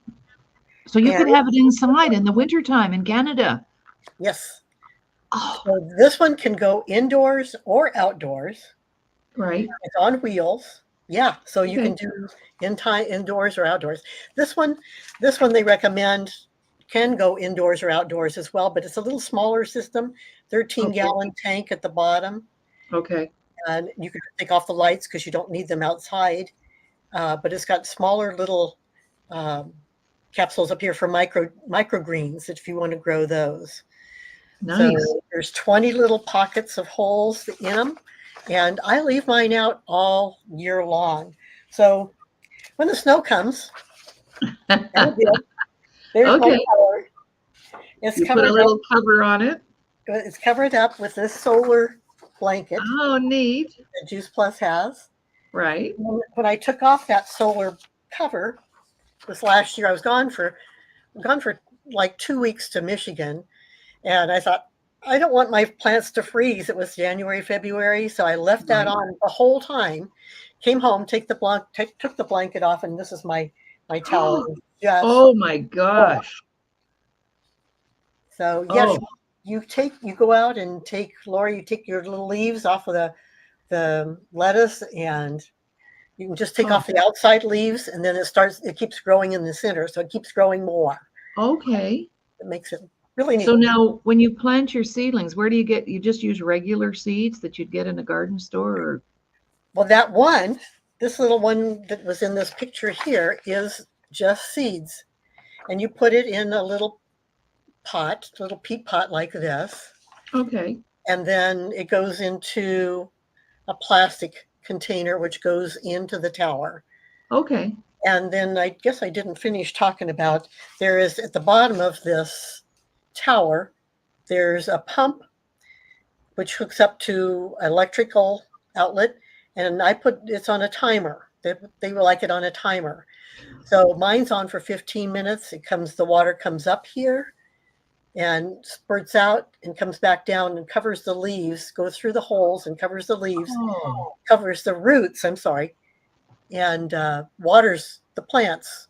Speaker 1: So you could have it inside in the wintertime in Canada.
Speaker 3: Yes.
Speaker 1: Oh,
Speaker 3: So this one can go indoors or outdoors.
Speaker 1: right.
Speaker 3: It's on wheels. Yeah. So you can do indoors or outdoors. This one they recommend can go indoors or outdoors as well, but it's a little smaller system, 13-gallon tank at the bottom.
Speaker 1: Okay.
Speaker 3: And you can take off the lights because you don't need them outside. But it's got smaller little capsules up here for microgreens if you want to grow those.
Speaker 1: Nice.
Speaker 3: So there's 20 little pockets of holes in them, and I leave mine out all year long. So when the snow comes, there's my tower.
Speaker 1: You put a little cover on it.
Speaker 3: It's covered up with this solar blanket.
Speaker 1: Oh, neat.
Speaker 3: That Juice Plus has.
Speaker 1: Right.
Speaker 3: When I took off that solar cover this last year, I was gone for like 2 weeks to Michigan, and I thought, I don't want my plants to freeze. It was January, February, so I left that on the whole time. Came home, took the blanket off, and this is my towel.
Speaker 1: Oh my gosh!
Speaker 3: So yes, you go out and Laurie, you take your little leaves off of the lettuce, and you can just take off the outside leaves, and then it keeps growing in the center, so it keeps growing more.
Speaker 1: Okay.
Speaker 3: It makes it really neat.
Speaker 1: So now when you plant your seedlings, where do you just use regular seeds that you'd get in a garden store? Or?
Speaker 3: Well, this little one that was in this picture here is just seeds. And you put it in a little peat pot like this.
Speaker 1: Okay.
Speaker 3: And then it goes into a plastic container, which goes into the tower.
Speaker 1: Okay.
Speaker 3: And then I guess I didn't finish talking about, there is at the bottom of this tower, there's a pump which hooks up to electrical outlet, and it's on a timer. They will like it on a timer. So mine's on for 15 minutes. The water comes up here and spurts out and comes back down and covers the leaves, goes through the holes and covers the leaves, covers the roots, and waters the plants.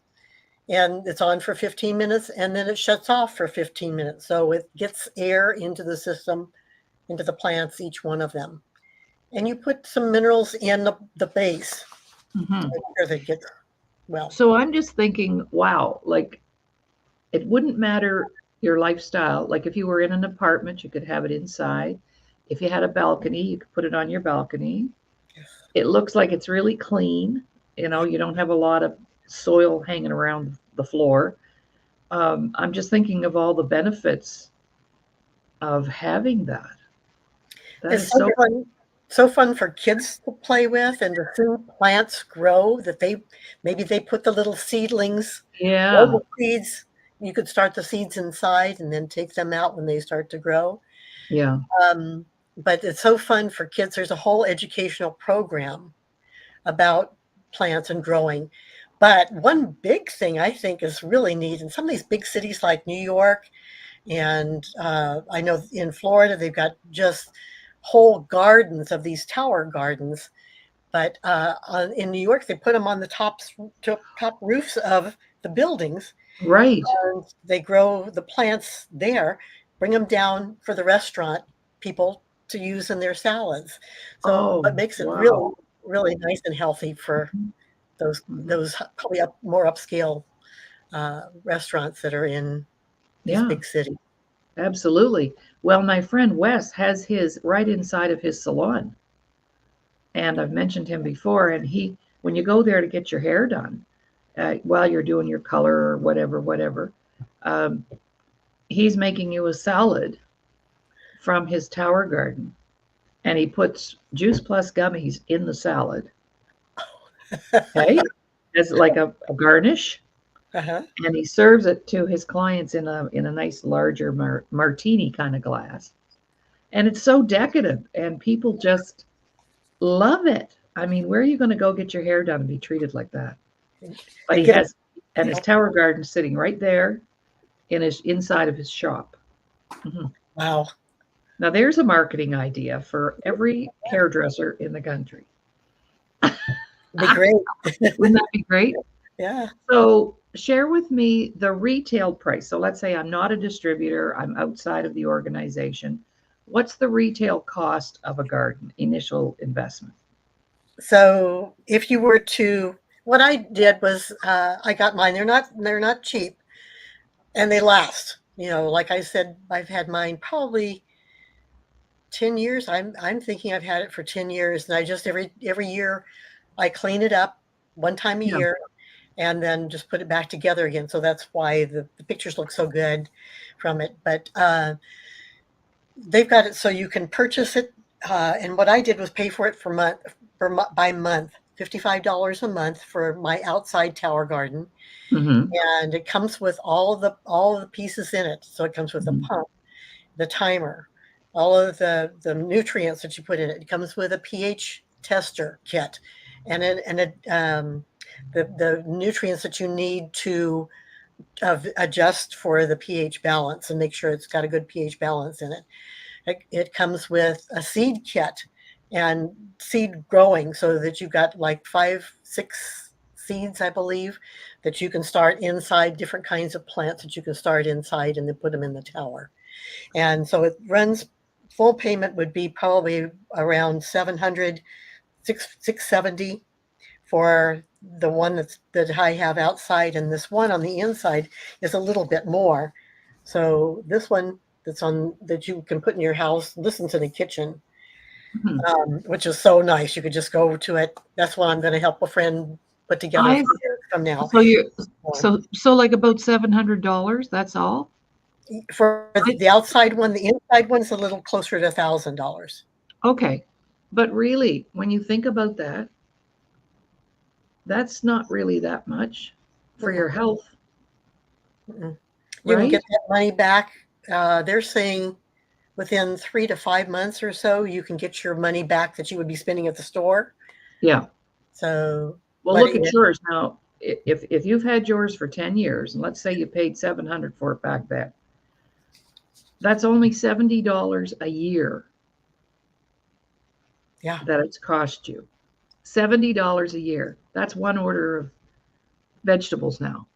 Speaker 3: And it's on for 15 minutes, and then it shuts off for 15 minutes. So it gets air into the system, into the plants, each one of them. And you put some minerals in the base.
Speaker 1: Mm-hmm.
Speaker 3: They get well.
Speaker 1: So I'm just thinking, wow, like it wouldn't matter your lifestyle. Like if you were in an apartment, you could have it inside. If you had a balcony, you could put it on your balcony. It looks like it's really clean. You don't have a lot of soil hanging around the floor. I'm just thinking of all the benefits of having that.
Speaker 3: It's so fun for kids to play with and to see plants grow, that maybe they put the little seedlings.
Speaker 1: Yeah.
Speaker 3: The seeds. You could start the seeds inside and then take them out when they start to grow.
Speaker 1: Yeah.
Speaker 3: But it's so fun for kids. There's a whole educational program about plants and growing. But one big thing I think is really neat in some of these big cities like New York, and I know in Florida, they've got just whole gardens of these tower gardens. But in New York, they put them on the top roofs of the buildings.
Speaker 1: Right.
Speaker 3: And they grow the plants there, bring them down for the restaurant people to use in their salads. So
Speaker 1: Oh,
Speaker 3: it makes it really,
Speaker 1: wow.
Speaker 3: really nice and healthy for those probably more upscale restaurants that are in these
Speaker 1: Yeah,
Speaker 3: big cities.
Speaker 1: absolutely. Well, my friend Wes has his right inside of his salon. And I've mentioned him before. And when you go there to get your hair done, while you're doing your color or whatever, um, he's making you a salad from his tower garden. And he puts Juice Plus gummies in the salad. Okay. As like a garnish.
Speaker 3: Uh-huh.
Speaker 1: And he serves it to his clients in a nice larger martini kind of glass. And it's so decadent, and people just love it. I mean, where are you going to go get your hair done and be treated like that? But
Speaker 3: And
Speaker 1: he
Speaker 3: get
Speaker 1: has, and his tower garden sitting right there in his inside of his shop. Mhm.
Speaker 3: wow,
Speaker 1: Now there's a marketing idea for every hairdresser in the country.
Speaker 3: be great.
Speaker 1: Wouldn't that be great?
Speaker 3: Yeah.
Speaker 1: So share with me the retail price. So let's say I'm not a distributor, I'm outside of the organization. What's the retail cost of a garden, initial investment?
Speaker 3: So if you were to, what I did was I got mine. They're not cheap, and they last. Like I said, I've had mine probably 10 years. I'm thinking I've had it for 10 years, and I just every year I clean it up one time a
Speaker 1: Yeah.
Speaker 3: year, and then just put it back together again. So that's why the pictures look so good from it. But they've got it so you can purchase it. And what I did was pay for it by month, $55 a month for my outside tower garden,
Speaker 1: Mm-hmm.
Speaker 3: and it comes with all the pieces in it. So it comes with the
Speaker 1: Mm-hmm.
Speaker 3: pump, the timer, all of the nutrients that you put in it. It comes with a pH tester kit, and the nutrients that you need to adjust for the pH balance and make sure it's got a good pH balance in it. It comes with a seed kit and seed growing, so that you've got like 5, 6 seeds, I believe, that you can start inside different kinds of plants that you can start inside and then put them in the tower. And so it runs, full payment would be probably around 700, 670 for the one that I have outside, and this one on the inside is a little bit more. So this one that you can put in your house listens in the kitchen,
Speaker 1: Mm-hmm.
Speaker 3: which is so nice. You could just go to it. That's what I'm going to help a friend put together
Speaker 1: I
Speaker 3: for years from now.
Speaker 1: so you so like about $700. That's all.
Speaker 3: For
Speaker 1: I,
Speaker 3: the outside one, the inside one's a little closer to $1,000.
Speaker 1: okay, but really, when you think about that, that's not really that much for
Speaker 3: Mm-mm,
Speaker 1: your health,
Speaker 3: mm-mm. You can
Speaker 1: right?
Speaker 3: get that money back. They're saying within 3 to 5 months or so, you can get your money back that you would be spending at the store.
Speaker 1: Yeah.
Speaker 3: So,
Speaker 1: Well,
Speaker 3: but
Speaker 1: look at yours now. If you've had yours for 10 years, and let's say you paid 700 for it back then, that's only $70 a year
Speaker 3: yeah,
Speaker 1: that it's cost you. $70 a year. That's one order of vegetables now.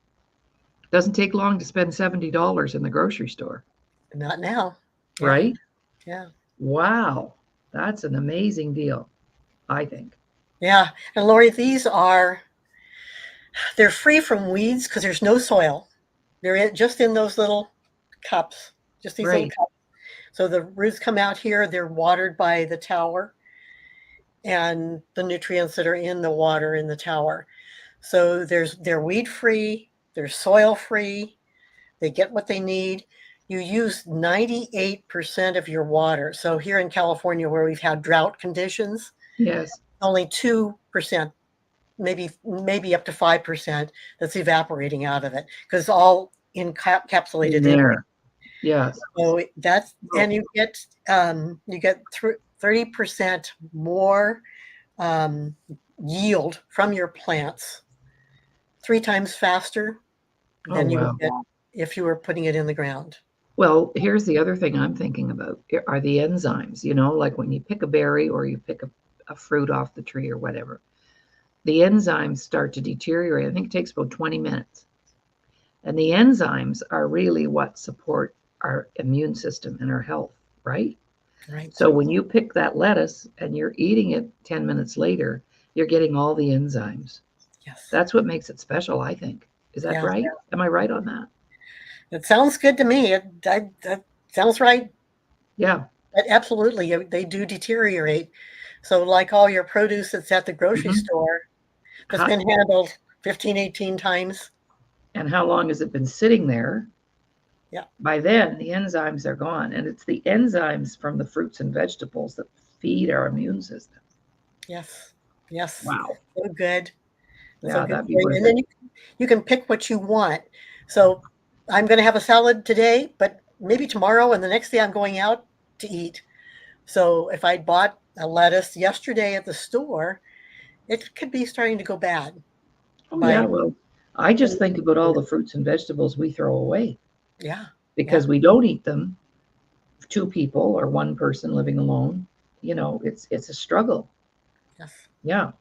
Speaker 1: Doesn't take long to spend $70 in the grocery store,
Speaker 3: not now. Yeah,
Speaker 1: right?
Speaker 3: yeah,
Speaker 1: Wow. That's an amazing deal, I think.
Speaker 3: yeah. And Lori, they're free from weeds because there's no soil. Just in those little cups, just these little
Speaker 1: Right.
Speaker 3: cups. So the roots come out here. They're watered by the tower and the nutrients that are in the water in the tower. So they're weed free. They're soil free. They get what they need. You use 98% of your water. So here in California, where we've had drought conditions,
Speaker 1: Yes.
Speaker 3: only 2%, maybe up to 5% that's evaporating out of it, because it's all
Speaker 1: In
Speaker 3: encapsulated in.
Speaker 1: there. Yes.
Speaker 3: So
Speaker 1: Oh,
Speaker 3: and you get 30% more yield from your plants 3 times faster
Speaker 1: Oh,
Speaker 3: than you
Speaker 1: wow.
Speaker 3: would get if you were putting it in the ground.
Speaker 1: Well, here's the other thing I'm thinking about are the enzymes, like when you pick a berry or you pick a fruit off the tree or whatever, the enzymes start to deteriorate. I think it takes about 20 minutes. And the enzymes are really what support our immune system and our health, right?
Speaker 3: Right.
Speaker 1: So when you pick that lettuce and you're eating it 10 minutes later, you're getting all the enzymes.
Speaker 3: Yes.
Speaker 1: That's what makes it special, I think. Is that right? Yeah. Am I right on that?
Speaker 3: It sounds good to me. That sounds right.
Speaker 1: Yeah.
Speaker 3: But absolutely. They do deteriorate. So like all your produce that's at the grocery store that's been handled 15, 18 times.
Speaker 1: And how long has it been sitting there?
Speaker 3: Yeah.
Speaker 1: By then, the enzymes are gone. And it's the enzymes from the fruits and vegetables that feed our immune system.
Speaker 3: Yes. Yes.
Speaker 1: Wow.
Speaker 3: So good.
Speaker 1: Yeah,
Speaker 3: so good.
Speaker 1: that'd be worth
Speaker 3: and then you can pick what you want. So I'm going to have a salad today, but maybe tomorrow and the next day I'm going out to eat. So if I bought a lettuce yesterday at the store, it could be starting to go bad.
Speaker 1: Oh, yeah. Well, I just think about all the fruits and vegetables we throw away.
Speaker 3: Yeah.
Speaker 1: Because we don't eat them. 2 people or 1 person living alone, it's a struggle.
Speaker 3: Yes.
Speaker 1: Yeah.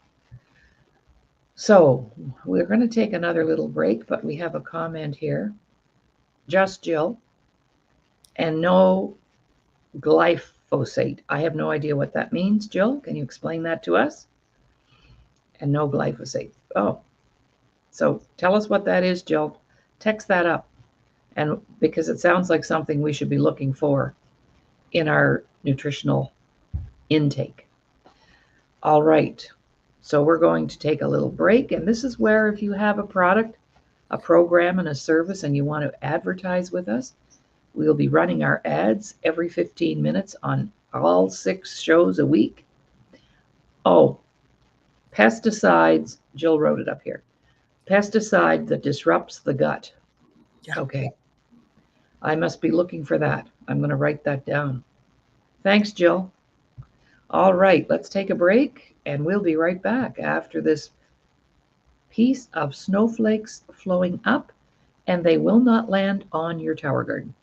Speaker 1: So we're going to take another little break, but we have a comment here. Just Jill. And no glyphosate. I have no idea what that means. Jill, can you explain that to us? And no glyphosate. Oh, so tell us what that is, Jill. Text that up. And because it sounds like something we should be looking for in our nutritional intake. All right. So we're going to take a little break. And this is where if you have a product, a program, and a service, and you want to advertise with us, we'll be running our ads every 15 minutes on all 6 shows a week. Oh, pesticides. Jill wrote it up here. Pesticide that disrupts the gut.
Speaker 3: Yeah.
Speaker 1: Okay. I must be looking for that. I'm going to write that down. Thanks, Jill. All right, let's take a break, and we'll be right back after this piece of snowflakes flowing up, and they will not land on your tower garden.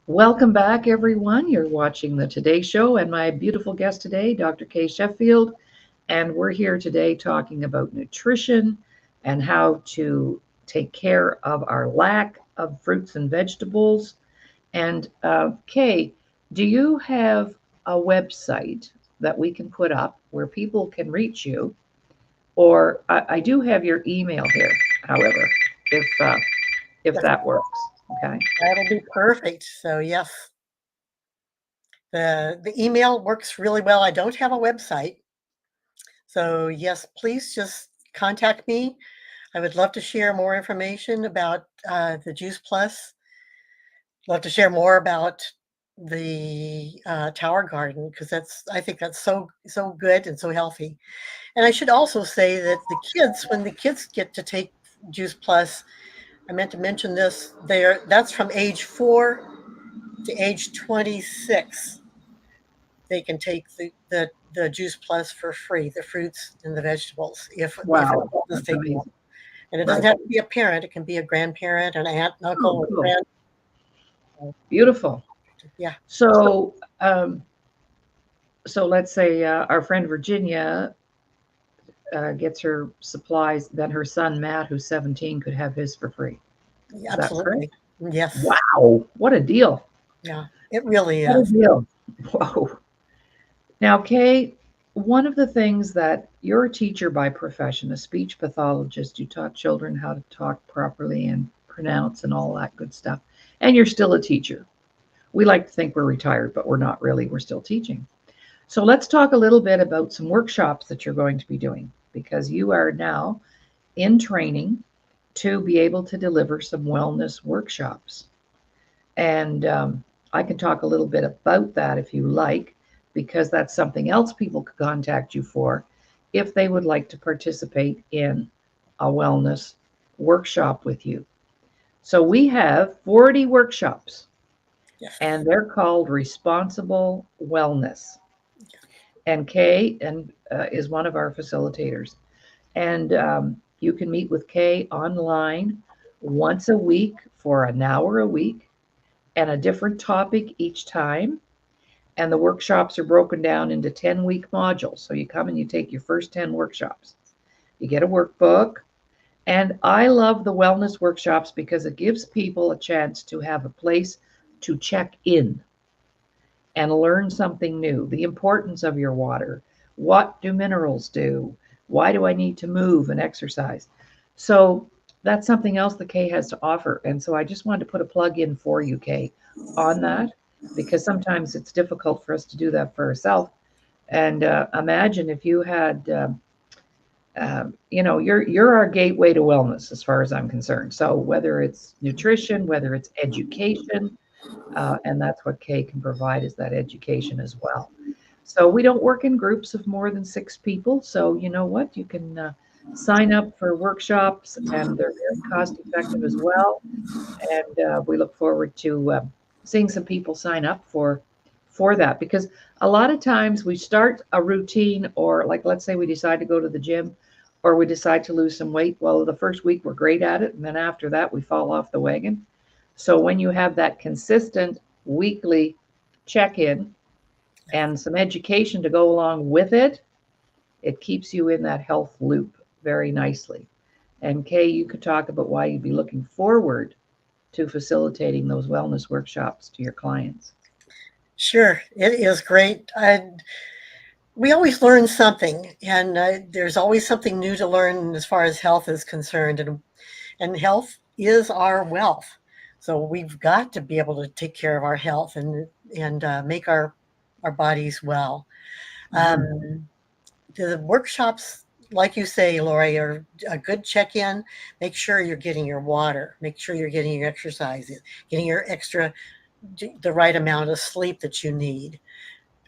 Speaker 1: Welcome back, everyone. You're watching the Today Show, and my beautiful guest today, Dr. Kaye Sheffield, and we're here today talking about nutrition and how to take care of our lack of fruits and vegetables. And Kaye, do you have a website that we can put up where people can reach you? Or I do have your email here, however, if that works. Okay.
Speaker 3: That'll be perfect. So yes, the email works really well. I don't have a website. So yes, please just contact me. I would love to share more information about the Juice Plus. Love to share more about the Tower Garden because I think that's so good and so healthy. And I should also say that when the kids get to take Juice Plus, I meant to mention this. That's from age 4 to age 26. They can take the Juice Plus for free, the fruits and the vegetables.
Speaker 1: Wow,
Speaker 3: If
Speaker 1: that's amazing.
Speaker 3: And it doesn't have to be a parent; it can be a grandparent, an aunt, an uncle,
Speaker 1: cool.
Speaker 3: Grand.
Speaker 1: Beautiful.
Speaker 3: Yeah.
Speaker 1: So, so let's say our friend Virginia gets her supplies, then her son Matt, who's 17, could have his for free.
Speaker 3: Is absolutely. Yes.
Speaker 1: Wow, what a deal.
Speaker 3: Yeah, it really
Speaker 1: what
Speaker 3: is.
Speaker 1: A deal. Whoa. Now, Kaye, one of the things that you're a teacher by profession, a speech pathologist, you taught children how to talk properly and pronounce and all that good stuff. And you're still a teacher. We like to think we're retired, but we're not really. We're still teaching. So let's talk a little bit about some workshops that you're going to be doing, because you are now in training to be able to deliver some wellness workshops. And I can talk a little bit about that if you like, because that's something else people could contact you for if they would like to participate in a wellness workshop with you. So we have 40 workshops,
Speaker 3: Yes.
Speaker 1: and they're called Responsible Wellness. And Kay is one of our facilitators. And you can meet with Kay online once a week for an hour a week and a different topic each time. And the workshops are broken down into 10-week modules. So you come and you take your first 10 workshops. You get a workbook. And I love the wellness workshops because it gives people a chance to have a place to check in and learn something new. The importance of your water. What do minerals do? Why do I need to move and exercise? So that's something else that Kay has to offer. And so I just wanted to put a plug in for you, Kay, on that, because sometimes it's difficult for us to do that for ourselves. And imagine if you had, you're our gateway to wellness as far as I'm concerned. So whether it's nutrition, whether it's education, and that's what Kay can provide, is that education as well. So we don't work in groups of more than 6 people. So you know what? You can sign up for workshops, and they're very cost effective as well. And we look forward to seeing some people sign up for that, because a lot of times we start a routine, or like let's say we decide to go to the gym or we decide to lose some weight. Well, the first week we're great at it, and then after that we fall off the wagon. So when you have that consistent weekly check-in and some education to go along with it, it keeps you in that health loop very nicely. And Kay, you could talk about why you'd be looking forward to facilitating those wellness workshops to your clients.
Speaker 3: Sure, it is great. We always learn something, and there's always something new to learn as far as health is concerned, and health is our wealth. So we've got to be able to take care of our health and make our bodies well.
Speaker 1: Mhm.
Speaker 3: The workshops, like you say, Laurie, are a good check-in. Make sure you're getting your water. Make sure you're getting your exercise, getting your the right amount of sleep that you need.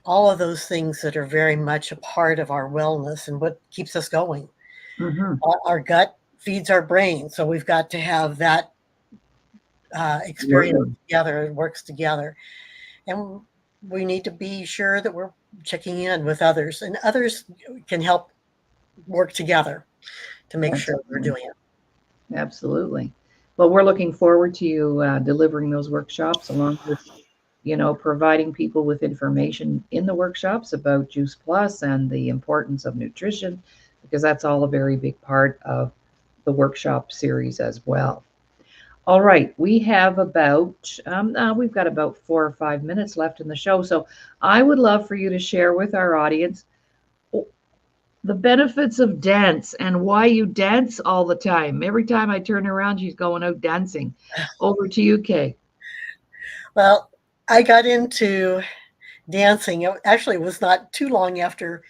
Speaker 3: All of those things that are very much a part of our wellness and what keeps us going.
Speaker 1: Mhm.
Speaker 3: Our gut feeds our brain, so we've got to have that experience
Speaker 1: Absolutely.
Speaker 3: together. It works together, and we need to be sure that we're checking in with others, and others can help work together to make sure we're
Speaker 1: Absolutely.
Speaker 3: doing it.
Speaker 1: Absolutely. Well, we're looking forward to you delivering those workshops, along with, providing people with information in the workshops about Juice Plus and the importance of nutrition, because that's all a very big part of the workshop series as well. All right, we've got about 4 or 5 minutes left in the show, so I would love for you to share with our audience the benefits of dance and why you dance all the time. Every time I turn around, she's going out dancing. Over to you, Kay.
Speaker 3: Well, I got into dancing. It actually was not too long after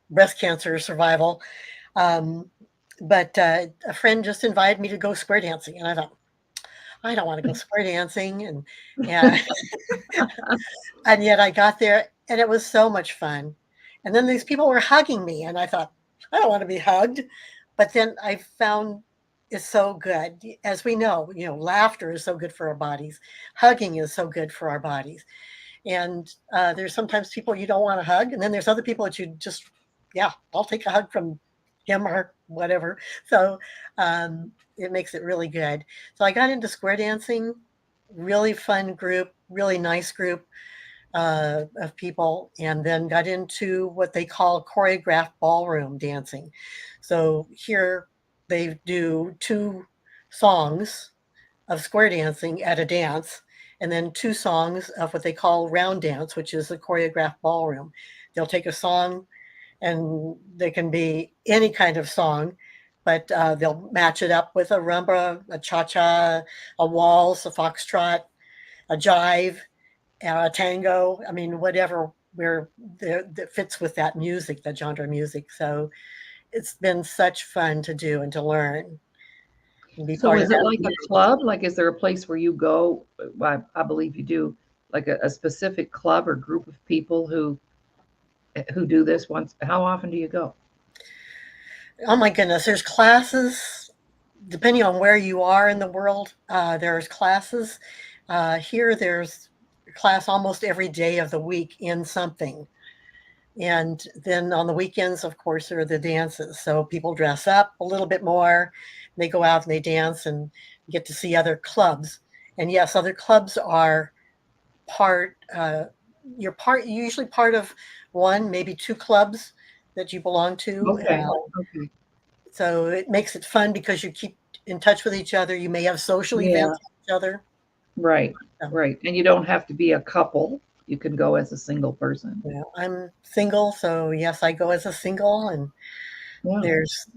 Speaker 3: breast cancer survival. Um, but a friend just invited me to go square dancing, and I thought, I don't want to go square dancing, and and yet I got there, and it was so much fun. And then these people were hugging me, and I thought, I don't want to be hugged. But then I found it's so good. As we know, laughter is so good for our bodies. Hugging is so good for our bodies. And there's sometimes people you don't want to hug, and then there's other people that you just, yeah, I'll take a hug from him or whatever. So it makes it really good. So I got into square dancing, really fun group, really nice group of people, and then got into what they call choreographed ballroom dancing. So here they do 2 songs of square dancing at a dance, and then 2 songs of what they call round dance, which is the choreographed ballroom. They'll take a song, and they can be any kind of song, but they'll match it up with a rumba, a cha-cha, a waltz, a foxtrot, a jive, a tango. I mean, whatever where that fits with that music, that genre music. So it's been such fun to do and to learn and be
Speaker 1: So
Speaker 3: part of
Speaker 1: is it
Speaker 3: that
Speaker 1: like a
Speaker 3: community.
Speaker 1: club? Like, is there a place where you go? I believe you do, like a specific club or group of people who do this once. How often do you go?
Speaker 3: Oh my goodness, there's classes depending on where you are in the world. There's classes. Here, there's a class almost every day of the week in something. And then on the weekends, of course, there are the dances. So people dress up a little bit more. They go out and they dance and get to see other clubs. And yes, other clubs are part, you're usually part of one, maybe two clubs that you belong to.
Speaker 1: Okay. Okay.
Speaker 3: So it makes it fun because you keep in touch with each other. You may have social
Speaker 1: Yeah.
Speaker 3: events with each other.
Speaker 1: Right.
Speaker 3: So,
Speaker 1: Right. And you don't have to be a couple. You can go as a single person.
Speaker 3: I'm single, so yes, I go as a single. And
Speaker 1: Yeah.
Speaker 3: there's,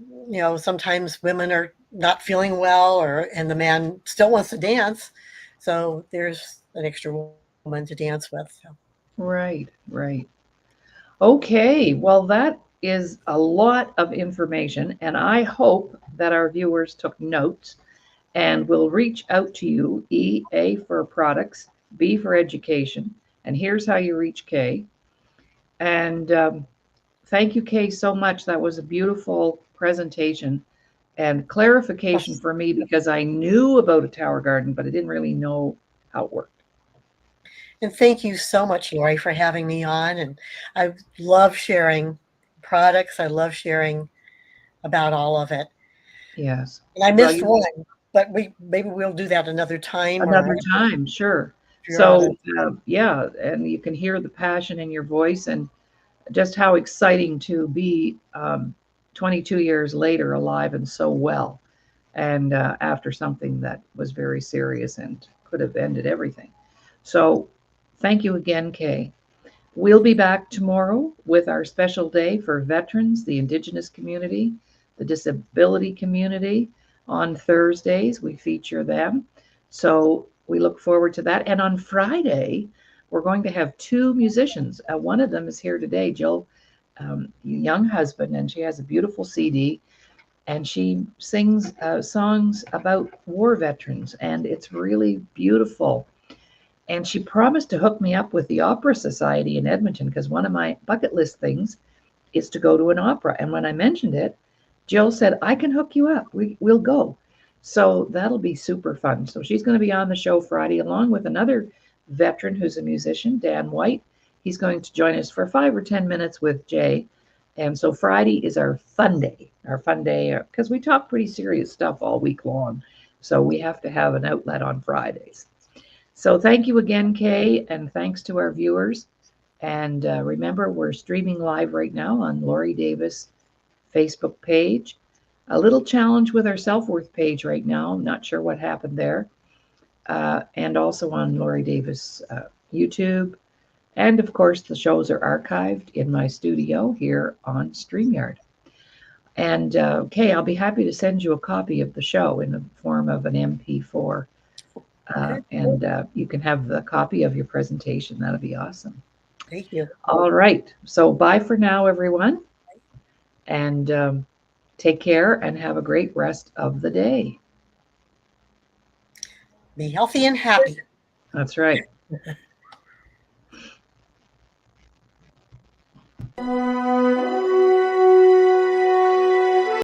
Speaker 3: sometimes women are not feeling well, and the man still wants to dance, so there's an extra woman to dance with. So.
Speaker 1: Right. Right. Okay. Well, that is a lot of information, and I hope that our viewers took notes and will reach out to you. A for products, B for education. And here's how you reach Kay. And thank you, Kay, so much. That was a beautiful presentation and clarification
Speaker 3: Yes.
Speaker 1: for me because I knew about a tower garden, but I didn't really know how it worked.
Speaker 3: And thank you so much, Lori, for having me on. And I love sharing products. I love sharing about all of it.
Speaker 1: Yes.
Speaker 3: And I
Speaker 1: Well,
Speaker 3: missed
Speaker 1: you
Speaker 3: one, but maybe we'll do that another time, or
Speaker 1: another time, sure.
Speaker 3: if you're on
Speaker 1: So,
Speaker 3: it.
Speaker 1: yeah, and you can hear the passion in your voice and just how exciting to be 22 years later alive and so well. And after something that was very serious and could have ended everything. So, thank you again, Kay. We'll be back tomorrow with our special day for veterans, the Indigenous community, the disability community. On Thursdays, we feature them. So we look forward to that. And on Friday, we're going to have two musicians. One of them is here today, Jill, young husband, and she has a beautiful CD. And she sings songs about war veterans, and it's really beautiful. And she promised to hook me up with the Opera Society in Edmonton because one of my bucket list things is to go to an opera. And when I mentioned it, Jill said, I can hook you up. We'll go. So that'll be super fun. So she's going to be on the show Friday along with another veteran who's a musician, Dan White. He's going to join us for 5 or 10 minutes with Jay. And so Friday is our fun day because we talk pretty serious stuff all week long. So we have to have an outlet on Fridays. So thank you again, Kay, and thanks to our viewers. And remember, we're streaming live right now on Laurie Davis Facebook page. A little challenge with our self-worth page right now. Not sure what happened there. And also on Laurie Davis YouTube. And of course, the shows are archived in my studio here on StreamYard. And Kay, I'll be happy to send you a copy of the show in the form of an MP4. And you can have the copy of your presentation. That'll be awesome.
Speaker 3: Thank you.
Speaker 1: All right. So bye for now, everyone. And take care and have a great rest of the day.
Speaker 3: Be healthy and happy.
Speaker 1: That's right.